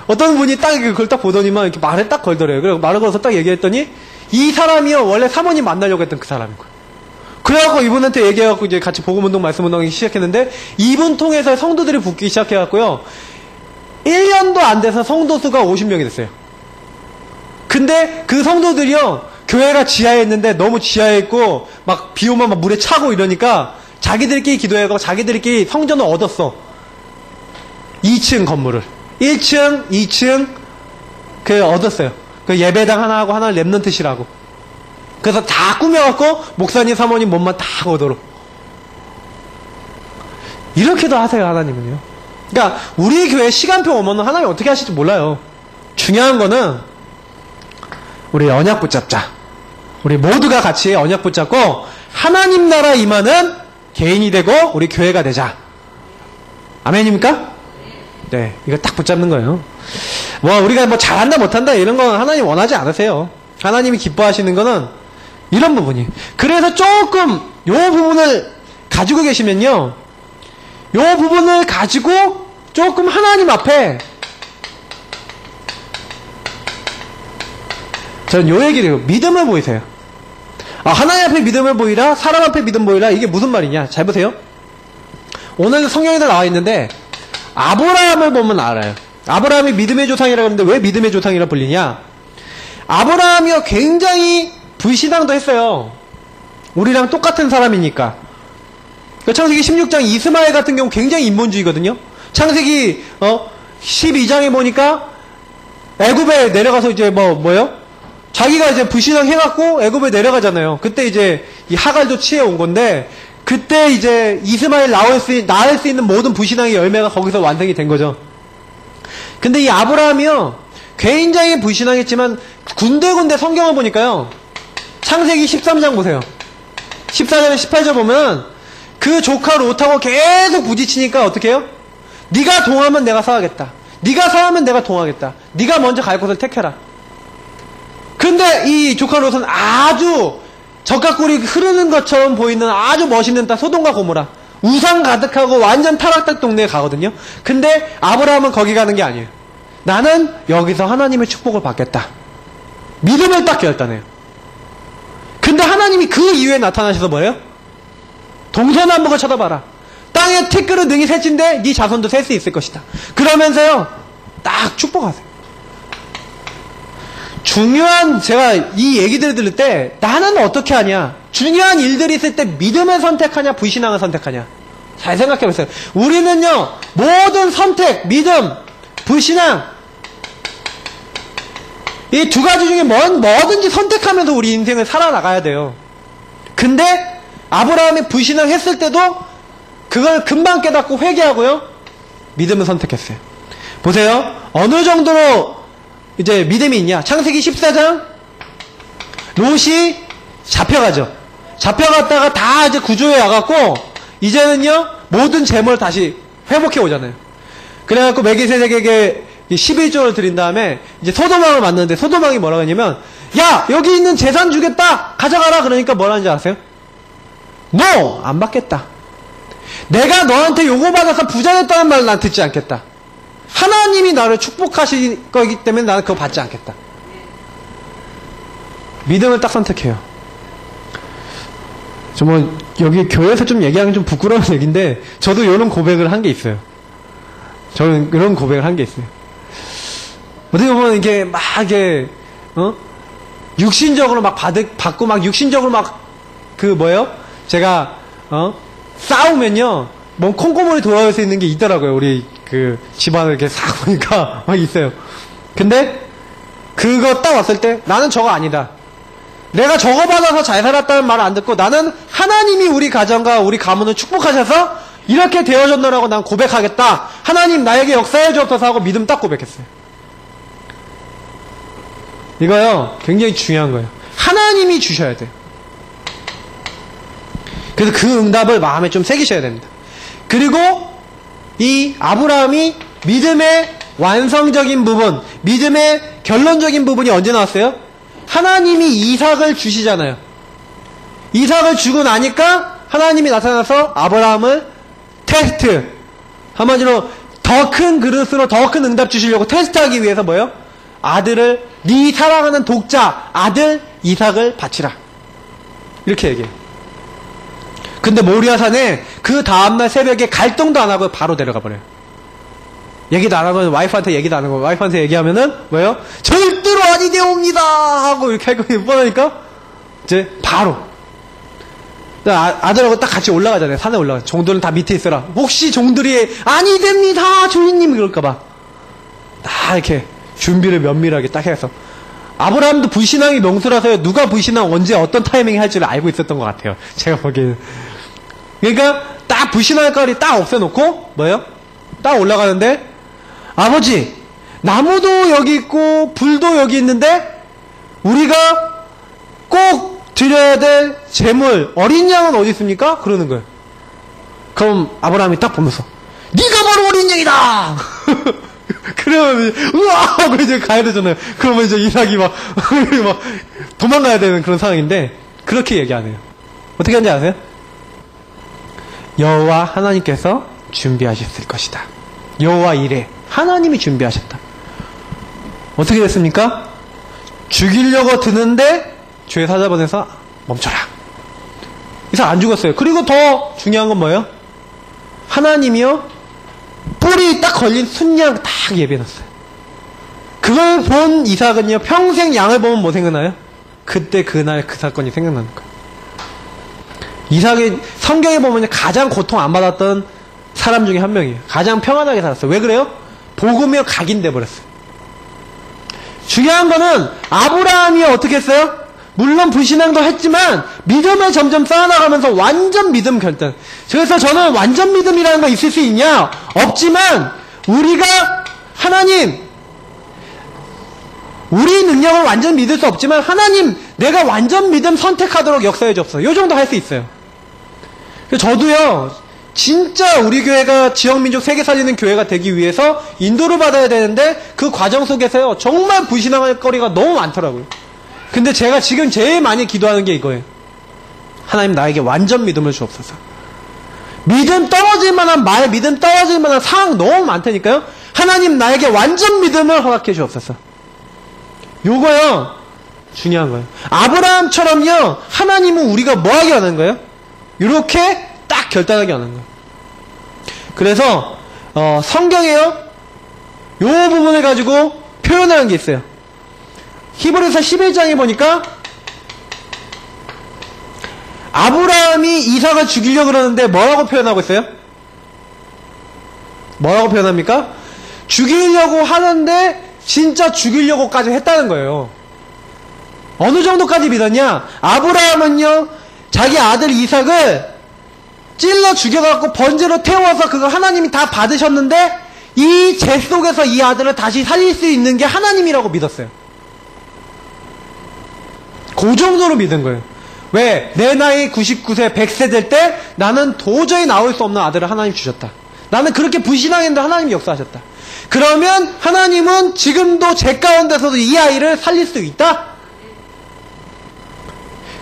어떤 분이 딱 그걸 딱 보더니만 이렇게 말을 딱 걸더래요. 그래서 말을 걸어서 딱 얘기했더니 이 사람이요 원래 사모님 만나려고 했던 그 사람인 거예요. 그래갖고 이분한테 얘기해갖고 이제 같이 복음운동 말씀운동하기 시작했는데 이분 통해서 성도들이 붙기 시작해갖고요 1년도 안 돼서 성도 수가 50명이 됐어요. 근데 그 성도들이요 교회가 지하에 있는데 너무 지하에 있고 막 비 오면 막 물에 차고 이러니까 자기들끼리 기도해갖고 자기들끼리 성전을 얻었어. 2층 건물을 1층, 2층 얻었어요. 그 예배당 하나 하고 하나는 랩넌트시라고. 그래서 다 꾸며갖고 목사님, 사모님 몸만 다 오도록. 이렇게도 하세요, 하나님은요. 그러니까 우리 교회 시간표 오면 하나님 어떻게 하실지 몰라요. 중요한 거는 우리 언약 붙잡자. 우리 모두가 같이 언약 붙잡고 하나님 나라 임하는 개인이 되고 우리 교회가 되자. 아멘입니까? 네, 이거 딱 붙잡는 거예요. 우리가 잘한다 못한다 이런 건 하나님 원하지 않으세요. 하나님이 기뻐하시는 거는 이런 부분이. 그래서 조금 요 부분을 가지고 계시면요, 요 부분을 가지고 조금 하나님 앞에, 전 요 얘기를 해요. 믿음을 보이세요. 하나님 앞에 믿음을 보이라, 사람 앞에 믿음 보이라. 이게 무슨 말이냐? 잘 보세요. 오늘 성경에도 나와 있는데 아브라함을 보면 알아요. 아브라함이 믿음의 조상이라고 하는데 왜 믿음의 조상이라 불리냐? 아브라함이요, 굉장히 불신앙도 했어요. 우리랑 똑같은 사람이니까. 창세기 16장 이스마엘 같은 경우 굉장히 인본주의거든요. 창세기 12장에 보니까 애굽에 내려가서 이제 뭐요? 자기가 이제 불신앙 해갖고 애굽에 내려가잖아요. 그때 이제 이 하갈도 취해 온 건데, 그때 이제 이스마엘 낳을 수 있는 모든 불신앙의 열매가 거기서 완성이 된 거죠. 근데 이 아브라함이요, 굉장히 불신앙했지만 군데군데 성경을 보니까요, 창세기 13장 보세요. 14절에 18절 보면 그 조카 롯하고 계속 부딪히니까 어떻게 해요? 네가 동하면 내가 서하겠다. 네가 서하면 내가 동하겠다. 네가 먼저 갈 곳을 택해라. 근데 이 조카 롯은 아주 적각골이 흐르는 것처럼 보이는 아주 멋있는 땅 소돔과 고모라, 우상 가득하고 완전 타락딱 동네에 가거든요. 근데 아브라함은 거기 가는 게 아니에요. 나는 여기서 하나님의 축복을 받겠다. 믿음을 딱 결단해요. 근데 하나님이 그 이후에 나타나셔서 뭐예요? 동서남북을 쳐다봐라. 땅에 티끌은 능히 셀진데 네 자손도 셀 수 있을 것이다. 그러면서요, 딱 축복하세요. 중요한, 제가 이 얘기들을 들을 때 나는 어떻게 하냐, 중요한 일들이 있을 때 믿음을 선택하냐 불신앙을 선택하냐, 잘 생각해 보세요. 우리는요, 모든 선택, 믿음, 불신앙, 이 두 가지 중에 뭐든지 선택하면서 우리 인생을 살아나가야 돼요. 근데 아브라함이 불신앙 했을 때도 그걸 금방 깨닫고 회개하고요, 믿음을 선택했어요. 보세요. 어느 정도로 이제 믿음이 있냐. 창세기 14장, 롯이 잡혀가죠. 잡혀갔다가 다 이제 구조해 와갖고 이제는요, 모든 재물을 다시 회복해 오잖아요. 그래갖고 멜기세덱에게 11조를 드린 다음에 이제 소돔왕을 만났는데, 소돔왕이 뭐라고 했냐면, 야, 여기 있는 재산 주겠다, 가져가라. 그러니까 뭐라는지 아세요? No! 안 받겠다. 내가 너한테 요거 받아서 부자 됐다는 말을 난 듣지 않겠다. 하나님이 나를 축복하실 거기 때문에 나는 그거 받지 않겠다. 믿음을 딱 선택해요. 정말 여기 교회에서 좀 얘기하면 좀 부끄러운 얘기인데, 저도 이런 고백을 한 게 있어요. 저는 이런 고백을 한 게 있어요. 어떻게 보면 이게 막 이게 육신적으로 막 받고 막 육신적으로 막 제가 싸우면요, 뭐 콩고물이 돌아올 수 있는 게 있더라고요. 우리 그 집안을 이렇게 싹 보니까 막 있어요. 근데 그거 딱 왔을 때 나는 저거 아니다. 내가 저거 받아서 잘 살았다는 말을 안 듣고 나는 하나님이 우리 가정과 우리 가문을 축복하셔서 이렇게 되어졌노라고 난 고백하겠다. 하나님 나에게 역사해 주옵소서 하고 믿음 딱 고백했어요. 이거요, 굉장히 중요한 거예요. 하나님이 주셔야 돼요. 그래서 그 응답을 마음에 좀 새기셔야 됩니다. 그리고 이 아브라함이 믿음의 완성적인 부분, 믿음의 결론적인 부분이 언제 나왔어요? 하나님이 이삭을 주시잖아요. 이삭을 주고 나니까 하나님이 나타나서 아브라함을 테스트, 한마디로 더 큰 그릇으로 더 큰 응답 주시려고 테스트하기 위해서 뭐예요? 아들을, 네 사랑하는 독자 아들 이삭을 바치라, 이렇게 얘기해요. 근데 모리아산에 그 다음날 새벽에 갈등도 안 하고 바로 데려가 버려요. 얘기도 안 하고, 와이프한테 얘기도 안 하고, 와이프한테 얘기하면은 뭐예요? 절대로 아니되옵니다 하고 이렇게 하고 뻔하니까 이제 바로 아들하고 딱 같이 올라가잖아요. 산에 올라가. 종들은 다 밑에 있어라. 혹시 종들이 아니됩니다 주인님 그럴까봐 딱 이렇게 준비를 면밀하게 딱 해서. 아브라함도 불신앙이 명수라서요, 누가 불신앙 언제 어떤 타이밍에 할지를 알고 있었던 것 같아요, 제가 보기에는. 그러니까 딱 불신앙 거리 딱 없애놓고 뭐예요? 딱 올라가는데, 아버지, 나무도 여기 있고 불도 여기 있는데 우리가 꼭 드려야 될 재물, 어린 양은 어디 있습니까? 그러는 거예요. 그럼 아브라함이 딱 보면서 네가 바로 어린 양이다! 그러면 우와 하고 이제 가야 되잖아요. 그러면 이제 이삭이 막 도망가야 되는 그런 상황인데 그렇게 얘기 안 해요. 어떻게 하는지 아세요? 여호와 하나님께서 준비하셨을 것이다. 여호와 이래 하나님이 준비하셨다. 어떻게 됐습니까? 죽이려고 드는데 죄 사자본에서 멈춰라. 이삭 안 죽었어요. 그리고 더 중요한 건 뭐예요? 하나님이요 뿔이 딱 걸린 순양 딱 예배해놨어요. 그걸 본 이삭은요 평생 양을 보면 뭐 생각나요? 그때 그날 그 사건이 생각나는 거예요. 이삭이 성경에 보면 가장 고통 안 받았던 사람 중에 한 명이에요. 가장 평안하게 살았어요. 왜 그래요? 복음이 각인돼 버렸어요. 중요한 거는 아브라함이 어떻게 했어요? 물론 불신앙도 했지만 믿음을 점점 쌓아나가면서 완전 믿음 결단. 그래서 저는 완전 믿음이라는 거 있을 수 있냐? 없지만 우리가 하나님 우리 능력을 완전 믿을 수 없지만 하나님 내가 완전 믿음 선택하도록 역사해 줬어. 요 정도 할 수 있어요. 저도요 진짜 우리 교회가 지역민족 세계 살리는 교회가 되기 위해서 인도를 받아야 되는데 그 과정 속에서요 정말 불신앙할 거리가 너무 많더라고요. 근데 제가 지금 제일 많이 기도하는 게 이거예요. 하나님 나에게 완전 믿음을 주옵소서. 믿음 떨어질 만한 말, 믿음 떨어질 만한 상황 너무 많다니까요. 하나님 나에게 완전 믿음을 허락해 주옵소서. 요거요 중요한 거예요. 아브라함처럼요 하나님은 우리가 뭐 하게 하는 거예요? 이렇게 딱 결단하게 하는 거예요. 그래서 성경에요 요 부분을 가지고 표현하는 게 있어요. 히브리서 11장에 보니까 아브라함이 이삭을 죽이려고 그러는데 뭐라고 표현하고 있어요? 뭐라고 표현합니까? 죽이려고 하는데 진짜 죽이려고까지 했다는 거예요. 어느 정도까지 믿었냐? 아브라함은요 자기 아들 이삭을 찔러 죽여갖고 번제로 태워서 그거 하나님이 다 받으셨는데 이 죄 속에서 이 아들을 다시 살릴 수 있는 게 하나님이라고 믿었어요. 그 정도로 믿은 거예요. 왜? 내 나이 99세 100세 될 때 나는 도저히 나올 수 없는 아들을 하나님 주셨다. 나는 그렇게 불신앙했는데 하나님이 역사하셨다. 그러면 하나님은 지금도 제 가운데서도 이 아이를 살릴 수 있다?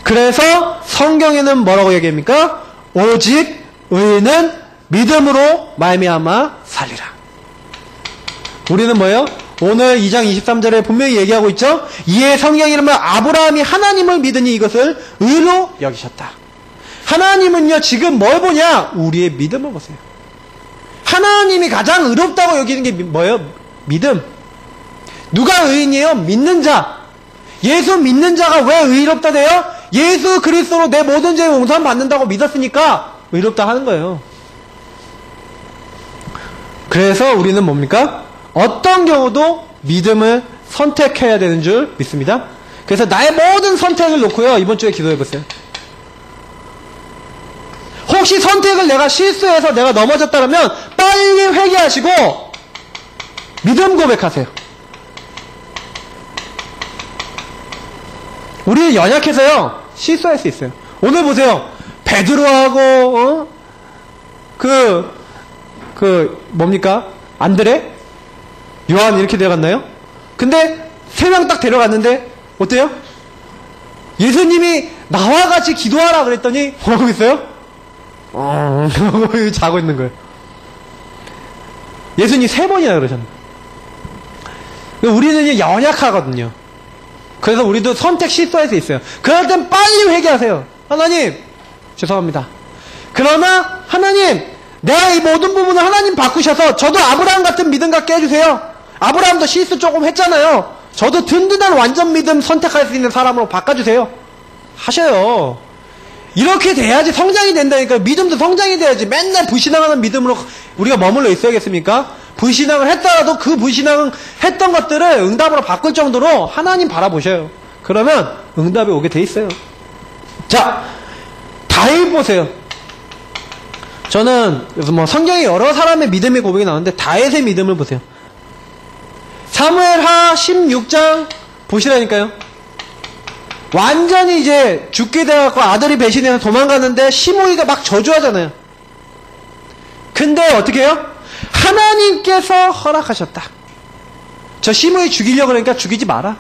그래서 성경에는 뭐라고 얘기합니까? 오직 의인은 믿음으로 말미암아 살리라. 우리는 뭐예요? 오늘 2장 23절에 분명히 얘기하고 있죠? 이에 성경이라면 아브라함이 하나님을 믿으니 이것을 의로 여기셨다. 하나님은요 지금 뭘 보냐? 우리의 믿음을 보세요. 하나님이 가장 의롭다고 여기는 게 뭐예요? 믿음. 누가 의인이에요? 믿는 자. 예수 믿는 자가 왜 의롭다 돼요? 예수 그리스도로 내 모든 죄 용서함 받는다고 믿었으니까 의롭다 하는 거예요. 그래서 우리는 뭡니까? 어떤 경우도 믿음을 선택해야 되는 줄 믿습니다. 그래서 나의 모든 선택을 놓고요 이번 주에 기도해 보세요. 혹시 선택을 내가 실수해서 내가 넘어졌다면 빨리 회개하시고 믿음 고백하세요. 우리는 연약해서요 실수할 수 있어요. 오늘 보세요. 베드로하고 뭡니까? 안드레? 요한 이렇게 데려갔나요? 근데 3명 딱 데려갔는데 어때요? 예수님이 나와 같이 기도하라 그랬더니 뭐하고 있어요? 자고 있는 거예요. 예수님 3번이나 그러셨나요? 우리는 연약하거든요. 그래서 우리도 선택 실수할 수 있어요. 그럴 땐 빨리 회개하세요. 하나님 죄송합니다. 그러나 하나님 내가 이 모든 부분을 하나님 바꾸셔서 저도 아브라함 같은 믿음 갖게 해주세요. 아브라함도 실수 조금 했잖아요. 저도 든든한 완전 믿음 선택할 수 있는 사람으로 바꿔주세요. 하셔요. 이렇게 돼야지 성장이 된다니까요. 믿음도 성장이 돼야지. 맨날 불신앙하는 믿음으로 우리가 머물러 있어야겠습니까? 불신앙을 했더라도 그 불신앙 했던 것들을 응답으로 바꿀 정도로 하나님 바라보셔요. 그러면 응답이 오게 돼 있어요. 자, 다윗 보세요. 저는 뭐 성경에 여러 사람의 믿음의 고백이 나오는데 다윗의 믿음을 보세요. 사무엘하 16장 보시라니까요. 완전히 이제 죽게 돼갖고 아들이 배신해서 도망가는데 시므이가 막 저주하잖아요. 근데 어떻게 해요? 하나님께서 허락하셨다. 저 시므이 죽이려고 그러니까 죽이지 마라.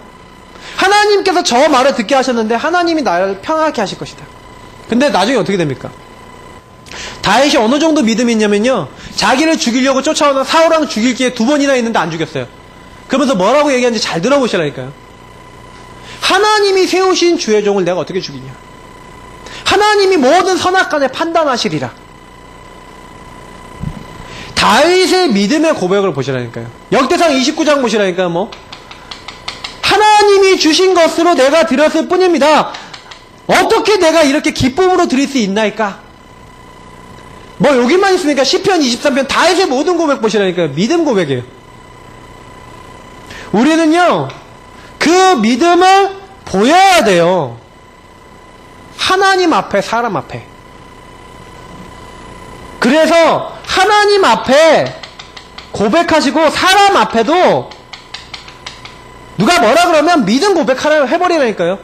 하나님께서 저 말을 듣게 하셨는데 하나님이 나를 평안하게 하실 것이다. 근데 나중에 어떻게 됩니까? 다윗이 어느 정도 믿음이 있냐면요, 자기를 죽이려고 쫓아오는 사울왕 죽일 기회 2번이나 있는데 안 죽였어요. 그러면서 뭐라고 얘기하는지 잘 들어보시라니까요. 하나님이 세우신 주의 종을 내가 어떻게 죽이냐. 하나님이 모든 선악간에 판단하시리라. 다윗의 믿음의 고백을 보시라니까요. 역대상 29장 보시라니까요. 뭐 하나님이 주신 것으로 내가 드렸을 뿐입니다. 어떻게 내가 이렇게 기쁨으로 드릴 수 있나이까? 뭐 여기만 있으니까 시편 23편 다윗의 모든 고백 보시라니까요. 믿음 고백이에요. 우리는요, 그 믿음을 보여야 돼요. 하나님 앞에, 사람 앞에. 그래서 하나님 앞에 고백하시고 사람 앞에도 누가 뭐라 그러면 믿음 고백하라 해버리라니까요.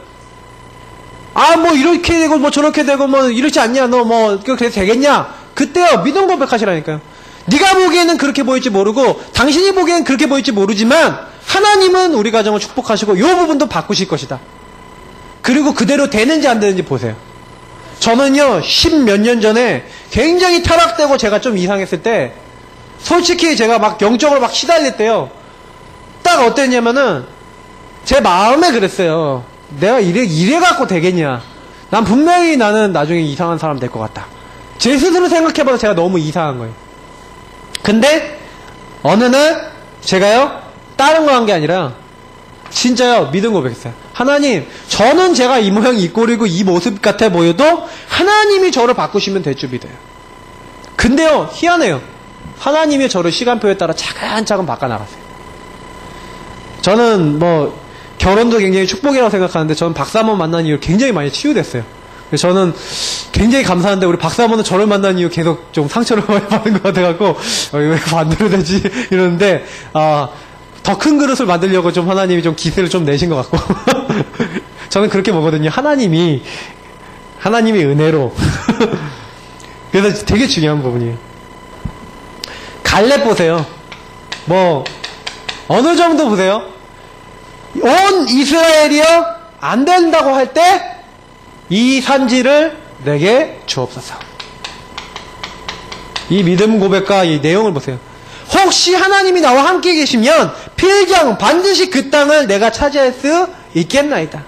아, 뭐 이렇게 되고 뭐 저렇게 되고 뭐 이렇지 않냐, 너 뭐 그래도 되겠냐. 그때요, 믿음 고백하시라니까요. 네가 보기에는 그렇게 보일지 모르고 당신이 보기에는 그렇게 보일지 모르지만 하나님은 우리 가정을 축복하시고 이 부분도 바꾸실 것이다. 그리고 그대로 되는지 안 되는지 보세요. 저는요, 10몇 년 전에 굉장히 타락되고 제가 좀 이상했을 때 솔직히 제가 막 영적으로 막 시달릴 때요, 딱 어땠냐면은 제 마음에 그랬어요. 내가 이래 갖고 되겠냐. 난 분명히 나는 나중에 이상한 사람 될 것 같다. 제 스스로 생각해봐도 제가 너무 이상한 거예요. 근데 어느 날 제가요, 다른 거 한 게 아니라 진짜요, 믿음 고백했어요. 하나님, 저는 제가 이 모양 이 꼴이고 이 모습 같아 보여도 하나님이 저를 바꾸시면 될 줄 믿어요. 근데요, 희한해요. 하나님이 저를 시간표에 따라 차근차근 바꿔나갔어요. 저는 뭐 결혼도 굉장히 축복이라고 생각하는데 저는 박사모 만난 이후 굉장히 많이 치유됐어요. 그래서 저는 굉장히 감사한데 우리 박사모는 저를 만난 이후 계속 좀 상처를 많이 받은 것 같아갖고 왜 반대로 되지 이러는데, 더 큰 그릇을 만들려고 좀 하나님이 좀 기세를 좀 내신 것 같고 저는 그렇게 보거든요. 하나님이 은혜로 그래서 되게 중요한 부분이에요. 갈렙 보세요. 뭐 어느 정도 보세요. 온 이스라엘이여 안 된다고 할 때 이 산지를 내게 주옵소서. 이 믿음 고백과 이 내용을 보세요. 혹시 하나님이 나와 함께 계시면 필경 반드시 그 땅을 내가 차지할 수 있겠나이다.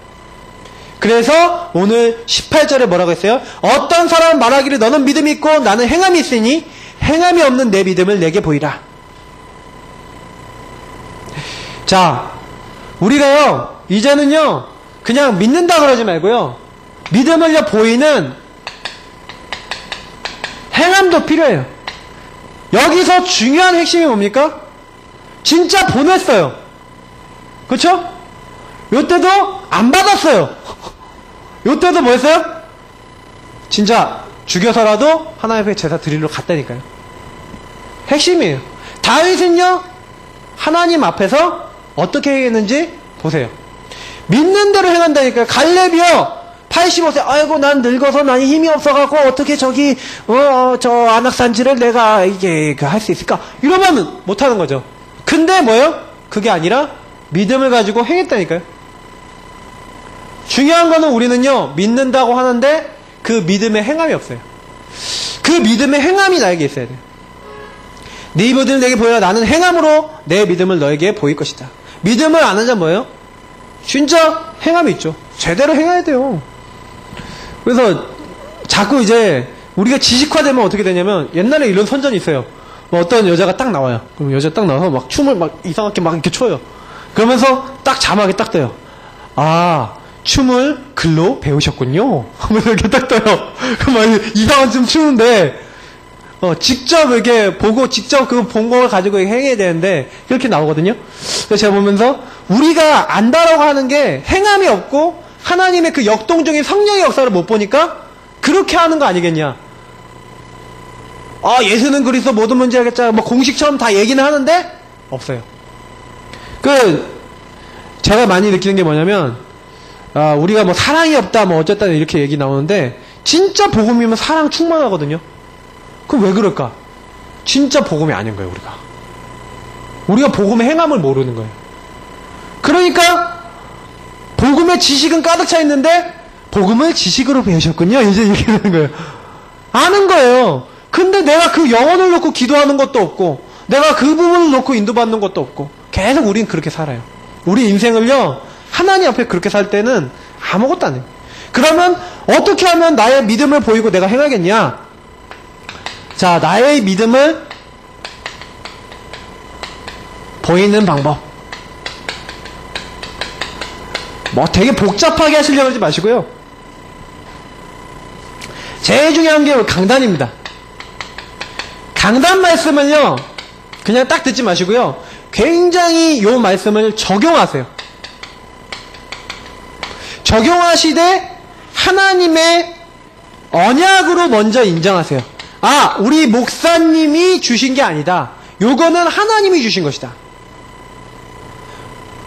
그래서 오늘 18절에 뭐라고 했어요? 어떤 사람은 말하기를 너는 믿음이 있고 나는 행함이 있으니 행함이 없는 내 믿음을 내게 보이라. 자, 우리가요, 이제는요, 그냥 믿는다 그러지 말고요, 믿음을요 보이는 행함도 필요해요. 여기서 중요한 핵심이 뭡니까? 진짜 보냈어요. 그쵸? 요때도 안 받았어요. 요때도 뭐 했어요? 진짜 죽여서라도 하나님 앞에 제사 드리러 갔다니까요. 핵심이에요. 다윗은요, 하나님 앞에서 어떻게 행했는지 보세요. 믿는 대로 행한다니까요. 갈렙이요, 85세, 아이고, 난 늙어서 난 힘이 없어갖고, 어떻게 저기, 저 안악산지를 내가 이게 할 수 있을까? 이러면 못하는 거죠. 근데 뭐예요? 그게 아니라 믿음을 가지고 행했다니까요. 중요한 거는 우리는요, 믿는다고 하는데 그 믿음의 행함이 없어요. 그 믿음의 행함이 나에게 있어야 돼요. 네 믿음을 내게 보여라. 나는 행함으로 내 믿음을 너에게 보일 것이다. 믿음을 안 하자 뭐예요? 진짜 행함이 있죠. 제대로 행해야 돼요. 그래서 자꾸 이제 우리가 지식화되면 어떻게 되냐면, 옛날에 이런 선전이 있어요. 뭐 어떤 여자가 딱 나와요. 그럼 여자 딱 나와서 막 춤을 막 이상하게 막 이렇게 춰요. 그러면서 딱 자막에 딱 떠요. 아, 춤을 글로 배우셨군요. 하면서 이렇게 딱 떠요. 그럼 막 이상한 춤 추는데, 직접 이렇게 보고 직접 그 본 걸 가지고 행해야 되는데 그렇게 나오거든요. 그래서 제가 보면서 우리가 안다라고 하는 게 행함이 없고 하나님의 그 역동적인 성령의 역사를 못 보니까 그렇게 하는 거 아니겠냐. 예수는 그리스도 모든 문제 알겠자 뭐 공식처럼 다 얘기는 하는데 없어요. 제가 많이 느끼는 게 뭐냐면, 우리가 뭐 사랑이 없다, 뭐 어쨌다, 이렇게 얘기 나오는데, 진짜 복음이면 사랑 충만하거든요? 그럼 왜 그럴까? 진짜 복음이 아닌 거예요, 우리가. 우리가 복음의 행함을 모르는 거예요. 그러니까, 복음의 지식은 가득 차 있는데, 복음을 지식으로 배우셨군요. 이제 얘기하는 거예요. 아는 거예요. 근데 내가 그 영혼을 놓고 기도하는 것도 없고, 내가 그 부분을 놓고 인도받는 것도 없고, 계속 우린 그렇게 살아요. 우리 인생을요, 하나님 앞에 그렇게 살 때는 아무것도 안 해요. 그러면 어떻게 하면 나의 믿음을 보이고 내가 행하겠냐? 자, 나의 믿음을 보이는 방법. 뭐 되게 복잡하게 하시려고 하지 마시고요. 제일 중요한 게 강단입니다. 강단 말씀은요, 그냥 딱 듣지 마시고요. 굉장히 요 말씀을 적용하세요. 적용하시되 하나님의 언약으로 먼저 인정하세요. 아, 우리 목사님이 주신 게 아니다. 요거는 하나님이 주신 것이다.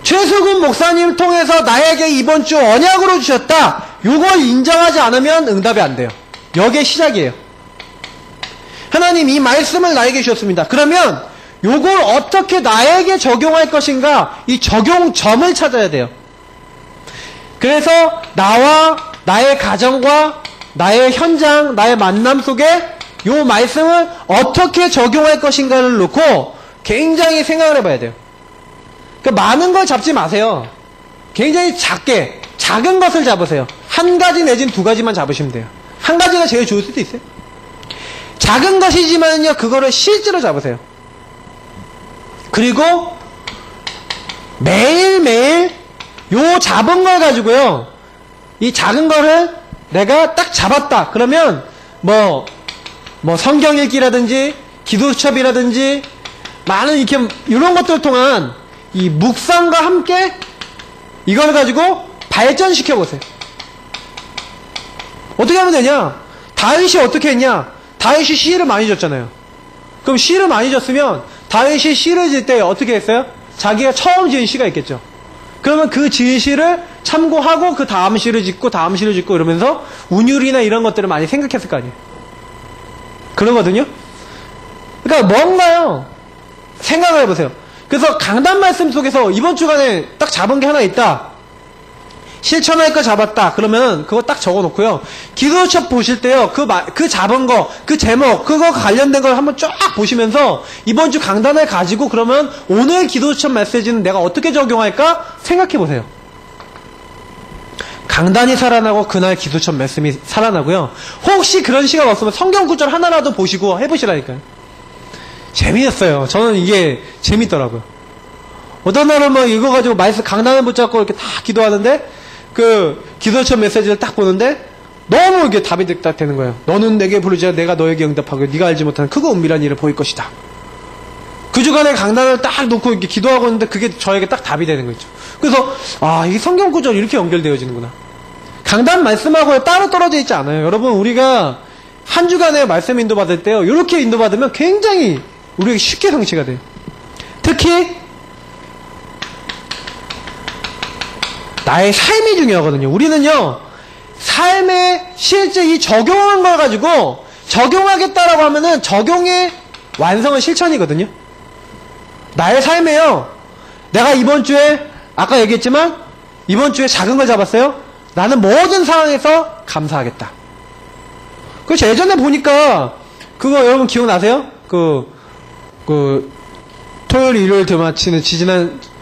최수근 목사님 통해서 나에게 이번 주 언약으로 주셨다. 요걸 인정하지 않으면 응답이 안 돼요. 여기에 시작이에요. 하나님 이 말씀을 나에게 주셨습니다. 그러면 요걸 어떻게 나에게 적용할 것인가, 이 적용점을 찾아야 돼요. 그래서 나와 나의 가정과 나의 현장, 나의 만남 속에 요 말씀을 어떻게 적용할 것인가를 놓고 굉장히 생각을 해봐야 돼요. 그러니까 많은 걸 잡지 마세요. 굉장히 작게, 작은 것을 잡으세요. 한 가지 내지는 두 가지만 잡으시면 돼요. 한 가지가 제일 좋을 수도 있어요. 작은 것이지만요, 그거를 실제로 잡으세요. 그리고 매일매일 요 잡은 걸 가지고요, 이 작은 거를 내가 딱 잡았다. 그러면 뭐 성경 읽기라든지 기도 수첩이라든지 많은 이렇게 이런 것들 통한 이 묵상과 함께 이걸 가지고 발전시켜 보세요. 어떻게 하면 되냐? 다윗이 어떻게 했냐? 다윗이 시를 많이 졌잖아요. 그럼 시를 많이 졌으면 다윗이 시를 질 때 어떻게 했어요? 자기가 처음 지은 시가 있겠죠. 그러면 그 지은 시를 참고하고 그 다음 시를 짓고 다음 시를 짓고 이러면서 운율이나 이런 것들을 많이 생각했을 거 아니에요. 그러거든요. 그러니까 뭔가요? 생각을 해보세요. 그래서 강단 말씀 속에서 이번 주간에 딱 잡은 게 하나 있다. 실천할 거 잡았다. 그러면 그거 딱 적어놓고요. 기도수첩 보실 때요. 그 잡은 거, 그 제목, 그거 관련된 걸 한번 쫙 보시면서 이번 주 강단을 가지고 그러면 오늘 기도수첩 메시지는 내가 어떻게 적용할까 생각해 보세요. 강단이 살아나고 그날 기도수첩 말씀이 살아나고요. 혹시 그런 시간 없으면 성경 구절 하나라도 보시고 해보시라니까요. 재미있어요. 저는 이게 재밌더라고요. 어떤 날은 뭐 읽어가지고 말씀 강단을 붙잡고 이렇게 다 기도하는데 그 기도처럼 메시지를 딱 보는데 너무 이게 답이 딱 되는 거예요. 너는 내게 부르자 내가 너에게 응답하고 네가 알지 못하는 크고 은밀한 일을 보일 것이다. 그 주간에 강단을 딱 놓고 이렇게 기도하고 있는데 그게 저에게 딱 답이 되는 거죠. 그래서 이 성경 구절 이렇게 연결되어지는구나. 강단 말씀하고 따로 떨어져 있지 않아요. 여러분, 우리가 한 주간에 말씀 인도받을 때요, 이렇게 인도받으면 굉장히 우리에게 쉽게 성취가 돼요. 특히 나의 삶이 중요하거든요. 우리는요, 삶에 실제 이 적용한 걸 가지고 적용하겠다라고 하면은 적용의 완성은 실천이거든요. 나의 삶에요, 내가 이번 주에 아까 얘기했지만 이번 주에 작은 걸 잡았어요. 나는 모든 상황에서 감사하겠다. 그래서 예전에 보니까 그거 여러분 기억나세요? 토요일 일요일 들마치는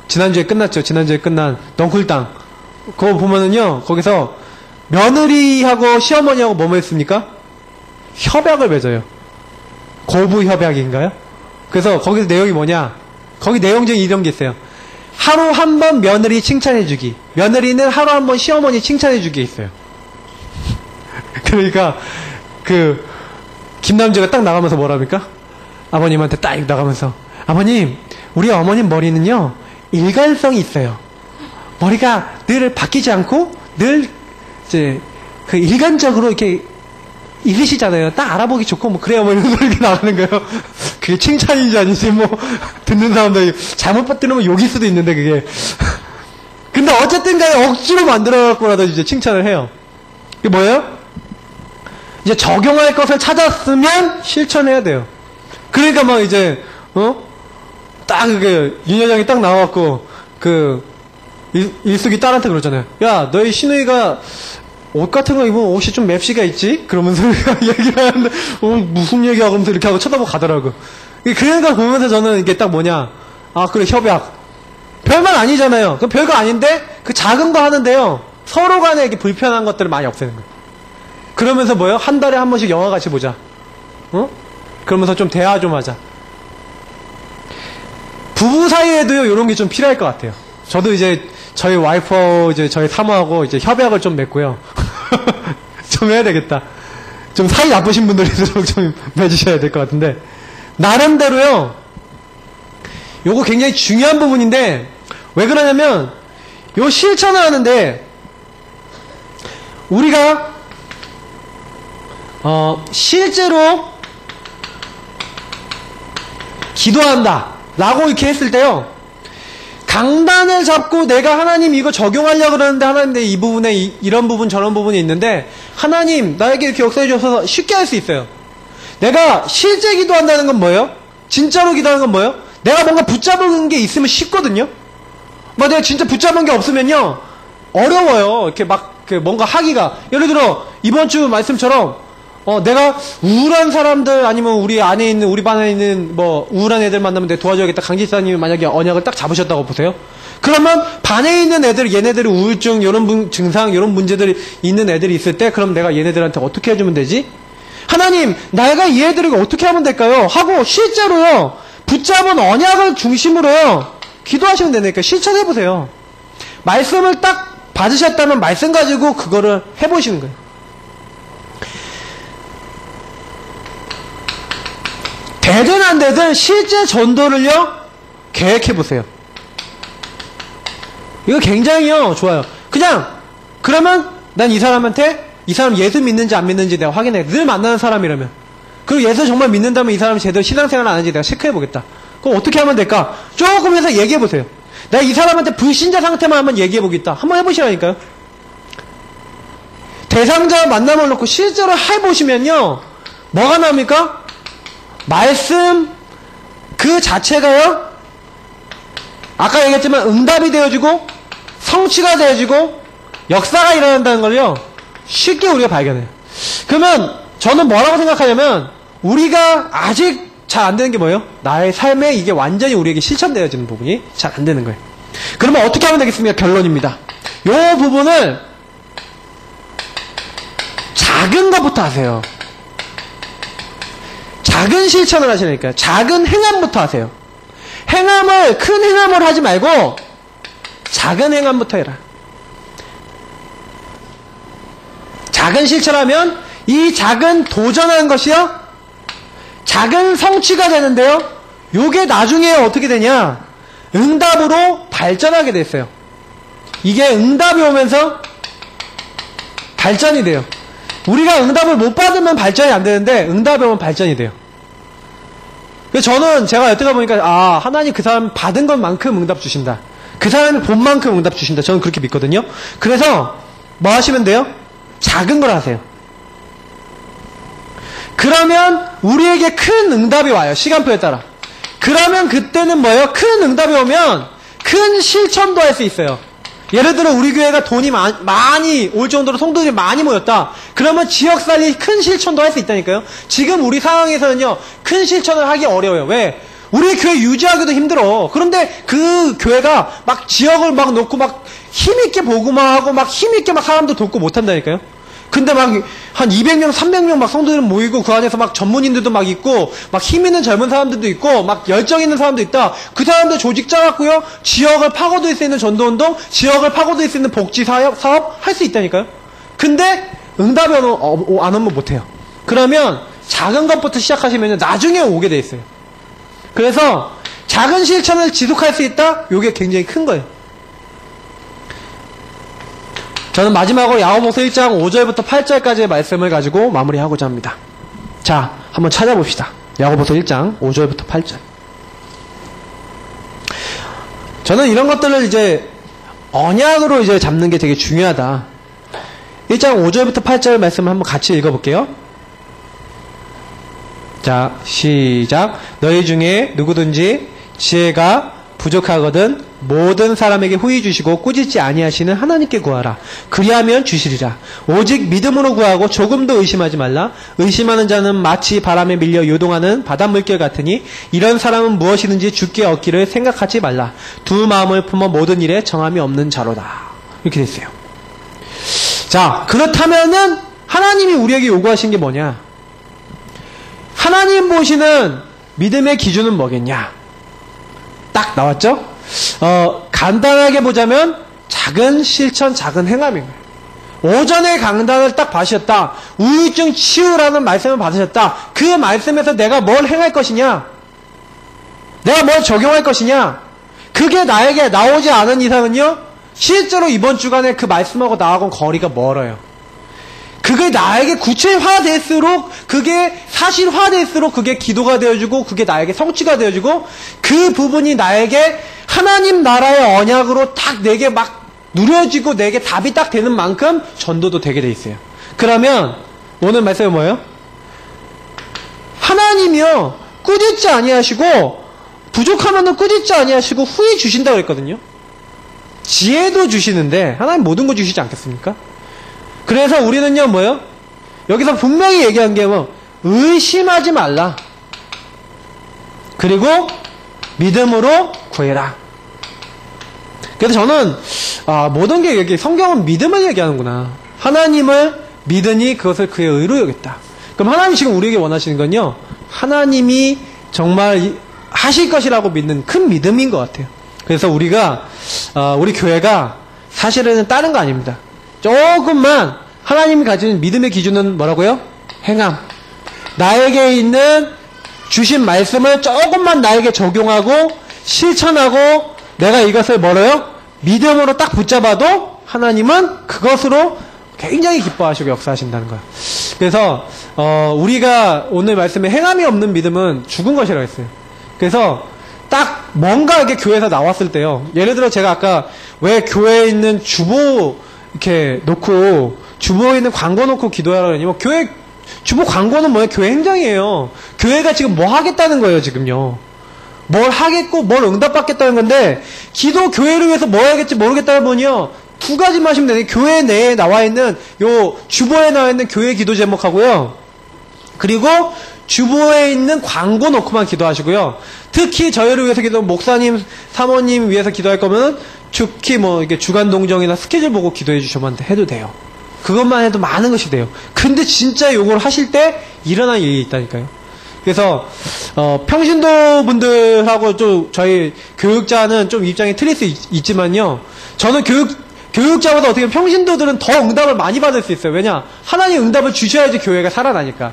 지난주에 끝났죠. 지난주에 끝난 넝쿨땅. 그거 보면은요, 거기서 며느리하고 시어머니하고 뭐뭐 했습니까? 협약을 맺어요. 고부 협약인가요? 그래서 거기서 내용이 뭐냐? 거기 내용 중에 이런 게 있어요. 하루 한 번 며느리 칭찬해주기. 며느리는 하루 한 번 시어머니 칭찬해주기 있어요. 그러니까 김남주가 딱 나가면서 뭐랍니까? 아버님한테 딱 나가면서, 아버님, 우리 어머님 머리는요, 일관성이 있어요. 머리가 늘 바뀌지 않고 늘 이제 일관적으로 이렇게 이르시잖아요. 딱 알아보기 좋고 뭐 그래요. 뭐 이런 소리 나가는 거예요. 그게 칭찬인지 아닌지 뭐 듣는 사람들 잘못 들으면 욕일 수도 있는데 그게 근데 어쨌든 간에 억지로 만들어갖고라도 이제 칭찬을 해요. 이게 뭐예요? 이제 적용할 것을 찾았으면 실천해야 돼요. 그러니까 막 이제, 딱 그게, 윤 여장이 딱 나와갖고, 일숙이 딸한테 그러잖아요. 야, 너희 신우이가 옷 같은 거 입으면 옷이 좀 맵시가 있지? 그러면서 얘기를 하는데, 무슨 얘기야? 그러면서 이렇게 하고 쳐다보고 가더라고. 그러니까 보면서 저는 이게 딱 뭐냐. 아, 그래, 협약. 별말 아니잖아요. 그 별거 아닌데, 그 작은 거 하는데요. 서로 간에 이렇게 불편한 것들을 많이 없애는 거예요. 그러면서 뭐예요? 한 달에 한 번씩 영화 같이 보자. 그러면서 좀 대화 좀 하자. 부부 사이에도요, 이런 게 좀 필요할 것 같아요. 저도 이제, 저희 와이프, 이제 저희 사모하고 이제 협약을 좀 맺고요. 좀 해야 되겠다. 좀 사이 나쁘신 분들일수록 좀 맺으셔야 될 것 같은데. 나름대로요, 요거 굉장히 중요한 부분인데, 왜 그러냐면, 요 실천을 하는데, 우리가, 실제로, 기도한다. 라고 이렇게 했을 때요, 강단을 잡고 내가 하나님 이거 적용하려고 그러는데 하나님 이 부분에 이런 부분 저런 부분이 있는데 하나님 나에게 이렇게 역사해 주셔서 쉽게 할 수 있어요. 내가 실제 기도한다는 건 뭐예요? 진짜로 기도하는 건 뭐예요? 내가 뭔가 붙잡은 게 있으면 쉽거든요. 막 내가 진짜 붙잡은 게 없으면요 어려워요. 이렇게 막 뭔가 하기가. 예를 들어 이번 주 말씀처럼 내가 우울한 사람들 아니면 우리 안에 있는 우리 반에 있는 뭐 우울한 애들 만나면 내가 도와줘야겠다. 강지사님이 만약에 언약을 딱 잡으셨다고 보세요. 그러면 반에 있는 애들 얘네들이 우울증 이런 증상 이런 문제들이 있는 애들이 있을 때 그럼 내가 얘네들한테 어떻게 해주면 되지? 하나님 내가 이 애들에게 어떻게 하면 될까요? 하고 실제로요 붙잡은 언약을 중심으로요 기도하시면 되니까 실천해보세요. 말씀을 딱 받으셨다면 말씀 가지고 그거를 해보시는 거예요. 되든 안 되든 실제 전도를요 계획해보세요. 이거 굉장히요 좋아요. 그냥 그러면 난 이 사람한테 이 사람 예수 믿는지 안 믿는지 내가 확인해. 늘 만나는 사람이라면 그리고 예수 정말 믿는다면 이 사람이 제대로 신앙생활 안 하는지 내가 체크해보겠다. 그럼 어떻게 하면 될까? 조금 해서 얘기해보세요. 내가 이 사람한테 불신자 상태만 한번 얘기해보겠다. 한번 해보시라니까요. 대상자 만남을 놓고 실제로 해보시면요 뭐가 나옵니까? 말씀 그 자체가요 아까 얘기했지만 응답이 되어지고 성취가 되어지고 역사가 일어난다는 걸요 쉽게 우리가 발견해요. 그러면 저는 뭐라고 생각하냐면 우리가 아직 잘 안 되는 게 뭐예요? 나의 삶에 이게 완전히 우리에게 실천되어지는 부분이 잘 안 되는 거예요. 그러면 어떻게 하면 되겠습니까? 결론입니다. 이 부분을 작은 것부터 하세요. 작은 실천을 하시니까 작은 행함부터 하세요. 행함을 큰 행함을 하지 말고 작은 행함부터 해라. 작은 실천하면 이 작은 도전하는 것이요 작은 성취가 되는데요 요게 나중에 어떻게 되냐 응답으로 발전하게 됐어요. 이게 응답이 오면서 발전이 돼요. 우리가 응답을 못 받으면 발전이 안 되는데 응답이 오면 발전이 돼요. 그래서 저는 제가 여태가 보니까 하나님 그 사람 받은 것만큼 응답 주신다. 그 사람이 본 만큼 응답 주신다. 저는 그렇게 믿거든요. 그래서 뭐 하시면 돼요? 작은 걸 하세요. 그러면 우리에게 큰 응답이 와요. 시간표에 따라. 그러면 그때는 뭐예요? 큰 응답이 오면 큰 실천도 할 수 있어요. 예를 들어 우리 교회가 돈이 많이 올 정도로 성도들이 많이 모였다. 그러면 지역 살리 큰 실천도 할 수 있다니까요. 지금 우리 상황에서는요. 큰 실천을 하기 어려워요. 왜? 우리 교회 유지하기도 힘들어. 그런데 그 교회가 막 지역을 막 놓고 막 힘있게 보고만 하고 막 힘있게 막 사람들 돕고 못한다니까요. 근데 막 한 200명, 300명 막 성도들 모이고 그 안에서 막 전문인들도 막 있고 막 힘 있는 젊은 사람들도 있고 막 열정 있는 사람도 있다. 그 사람들 조직 짜갖고요. 지역을 파고들 수 있는 전도운동, 지역을 파고들 수 있는 복지 사업 할 수 있다니까요. 근데 응답이 안 오면 못해요. 그러면 작은 것부터 시작하시면 나중에 오게 돼 있어요. 그래서 작은 실천을 지속할 수 있다? 요게 굉장히 큰 거예요. 저는 마지막으로 야고보서 1장 5절부터 8절까지의 말씀을 가지고 마무리하고자 합니다. 자, 한번 찾아봅시다. 야고보서 1장 5절부터 8절. 저는 이런 것들을 이제 언약으로 이제 잡는 게 되게 중요하다. 1장 5절부터 8절 말씀을 한번 같이 읽어볼게요. 자, 시작. 너희 중에 누구든지 지혜가 부족하거든 모든 사람에게 후히 주시고 꾸짖지 아니하시는 하나님께 구하라. 그리하면 주시리라. 오직 믿음으로 구하고 조금도 의심하지 말라. 의심하는 자는 마치 바람에 밀려 요동하는 바닷물결 같으니 이런 사람은 무엇이든지 주께 얻기를 생각하지 말라. 두 마음을 품어 모든 일에 정함이 없는 자로다. 이렇게 됐어요. 자, 그렇다면은 하나님이 우리에게 요구하신 게 뭐냐? 하나님 보시는 믿음의 기준은 뭐겠냐? 딱 나왔죠? 간단하게 보자면 작은 실천, 작은 행함인 거예요. 오전에 강단을 딱 받으셨다. 우울증 치유라는 말씀을 받으셨다. 그 말씀에서 내가 뭘 행할 것이냐? 내가 뭘 적용할 것이냐? 그게 나에게 나오지 않은 이상은요, 실제로 이번 주간에 그 말씀하고 나하고는 거리가 멀어요. 그게 나에게 구체화될수록, 그게 사실화될수록 그게 기도가 되어주고, 그게 나에게 성취가 되어주고, 그 부분이 나에게 하나님 나라의 언약으로 딱 내게 막 누려지고 내게 답이 딱 되는 만큼 전도도 되게 돼 있어요. 그러면 오늘 말씀은 뭐예요? 하나님이요 꾸짖지 아니하시고 부족하면은 꾸짖지 아니하시고 후히 주신다고 그랬거든요. 지혜도 주시는데 하나님 모든 거 주시지 않겠습니까? 그래서 우리는요 뭐예요? 여기서 분명히 얘기한 게 뭐 의심하지 말라. 그리고 믿음으로 구해라. 그래서 저는 모든 게 여기 성경은 믿음을 얘기하는구나. 하나님을 믿으니 그것을 그의 의로 여겼다. 그럼 하나님이 지금 우리에게 원하시는 건요, 하나님이 정말 하실 것이라고 믿는 큰 믿음인 것 같아요. 그래서 우리가 우리 교회가 사실은 다른 거 아닙니다. 조금만 하나님이 가진 믿음의 기준은 뭐라고요? 행함. 나에게 있는 주신 말씀을 조금만 나에게 적용하고 실천하고 내가 이것을 뭐래요? 믿음으로 딱 붙잡아도 하나님은 그것으로 굉장히 기뻐하시고 역사하신다는 거예요. 그래서 우리가 오늘 말씀에 행함이 없는 믿음은 죽은 것이라고 했어요. 그래서 딱 뭔가 이렇게 교회에서 나왔을 때요. 예를 들어 제가 아까 왜 교회에 있는 주보 이렇게 놓고 주보에 있는 광고 놓고 기도하라고 했냐면 교회 주보 광고는 뭐예요? 교회 행정이에요. 교회가 지금 뭐 하겠다는 거예요, 지금요. 뭘 하겠고 뭘 응답받겠다는 건데 기도 교회를 위해서 뭐 해야겠지 모르겠다는 분이요. 두 가지만 하시면 되는데 교회 내에 나와 있는 요 주보에 나와 있는 교회 기도 제목하고요. 그리고 주보에 있는 광고 놓고만 기도하시고요. 특히 저희를 위해서 기도 목사님, 사모님 위해서 기도할 거면 특히 뭐 이게 주간 동정이나 스케줄 보고 기도해 주셔만 해도 돼요. 그것만 해도 많은 것이 돼요. 근데 진짜 요걸 하실 때 일어난 일이 있다니까요. 그래서 평신도 분들하고 좀 저희 교육자는 좀 입장이 틀릴 수 있지만요. 저는 교육자보다 어떻게 보면 평신도들은 더 응답을 많이 받을 수 있어요. 왜냐? 하나님 응답을 주셔야지 교회가 살아나니까.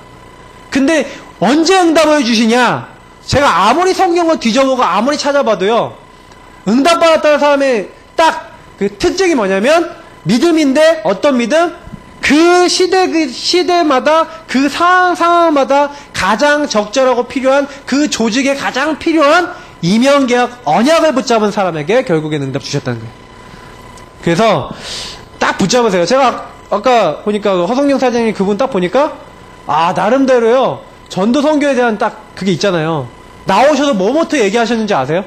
근데 언제 응답을 주시냐? 제가 아무리 성경을 뒤져보고 아무리 찾아봐도요. 응답받았다는 사람의 딱 그 특징이 뭐냐면 믿음인데 어떤 믿음? 그 시대마다 그 상황마다 가장 적절하고 필요한 그 조직에 가장 필요한 이명계약 언약을 붙잡은 사람에게 결국엔 응답 주셨다는 거예요. 그래서 딱 붙잡으세요. 제가 아까 보니까 허성영 사장님 그분 딱 보니까 나름대로요. 전도 선교에 대한 딱 그게 있잖아요. 나오셔서 뭐부터 얘기하셨는지 아세요?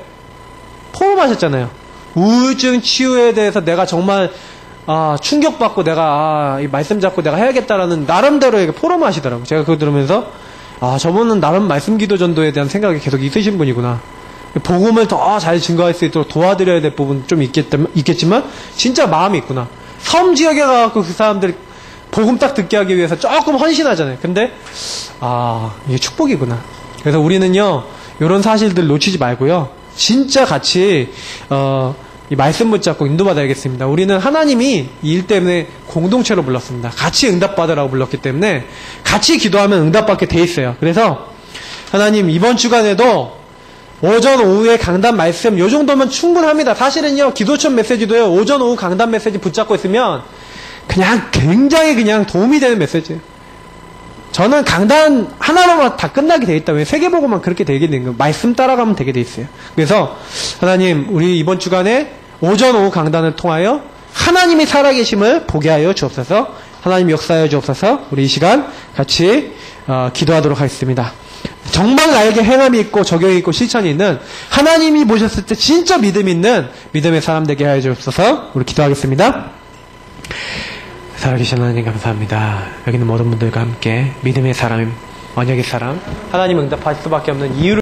포럼하셨잖아요. 우울증 치유에 대해서 내가 정말 충격받고 내가 이 말씀 잡고 내가 해야겠다라는 나름대로의 포럼 하시더라고요. 제가 그거 들으면서 저분은 나름 말씀 기도 전도에 대한 생각이 계속 있으신 분이구나. 복음을 더 잘 증거할 수 있도록 도와드려야 될 부분 좀 있겠지만 진짜 마음이 있구나. 섬 지역에 가서 그 사람들 복음 딱 듣게 하기 위해서 조금 헌신하잖아요. 근데 이게 축복이구나. 그래서 우리는요 이런 사실들 놓치지 말고요. 진짜 같이 이 말씀 붙잡고 인도받아야겠습니다. 우리는 하나님이 이 일 때문에 공동체로 불렀습니다. 같이 응답받으라고 불렀기 때문에 같이 기도하면 응답받게 돼 있어요. 그래서 하나님 이번 주간에도 오전 오후에 강단 말씀 요 정도면 충분합니다. 사실은요 기도천 메시지도요 오전 오후 강단 메시지 붙잡고 있으면 그냥 굉장히 그냥 도움이 되는 메시지예요. 저는 강단 하나로만 다 끝나게 돼 있다. 왜 세계보고만 그렇게 되게 된 거예요. 말씀 따라가면 되게 돼 있어요. 그래서 하나님 우리 이번 주간에 오전 오후 강단을 통하여 하나님이 살아계심을 보게 하여 주옵소서. 하나님 역사하여 주옵소서. 우리 이 시간 같이 기도하도록 하겠습니다. 정말 나에게 행함이 있고 적용이 있고 실천이 있는 하나님이 보셨을 때 진짜 믿음 있는 믿음의 사람 되게 하여 주옵소서. 우리 기도하겠습니다. 살아계신 하나님 감사합니다. 여기 있는 모든 분들과 함께 믿음의 사람, 언약의 사람, 하나님 응답할 수밖에 없는 이유를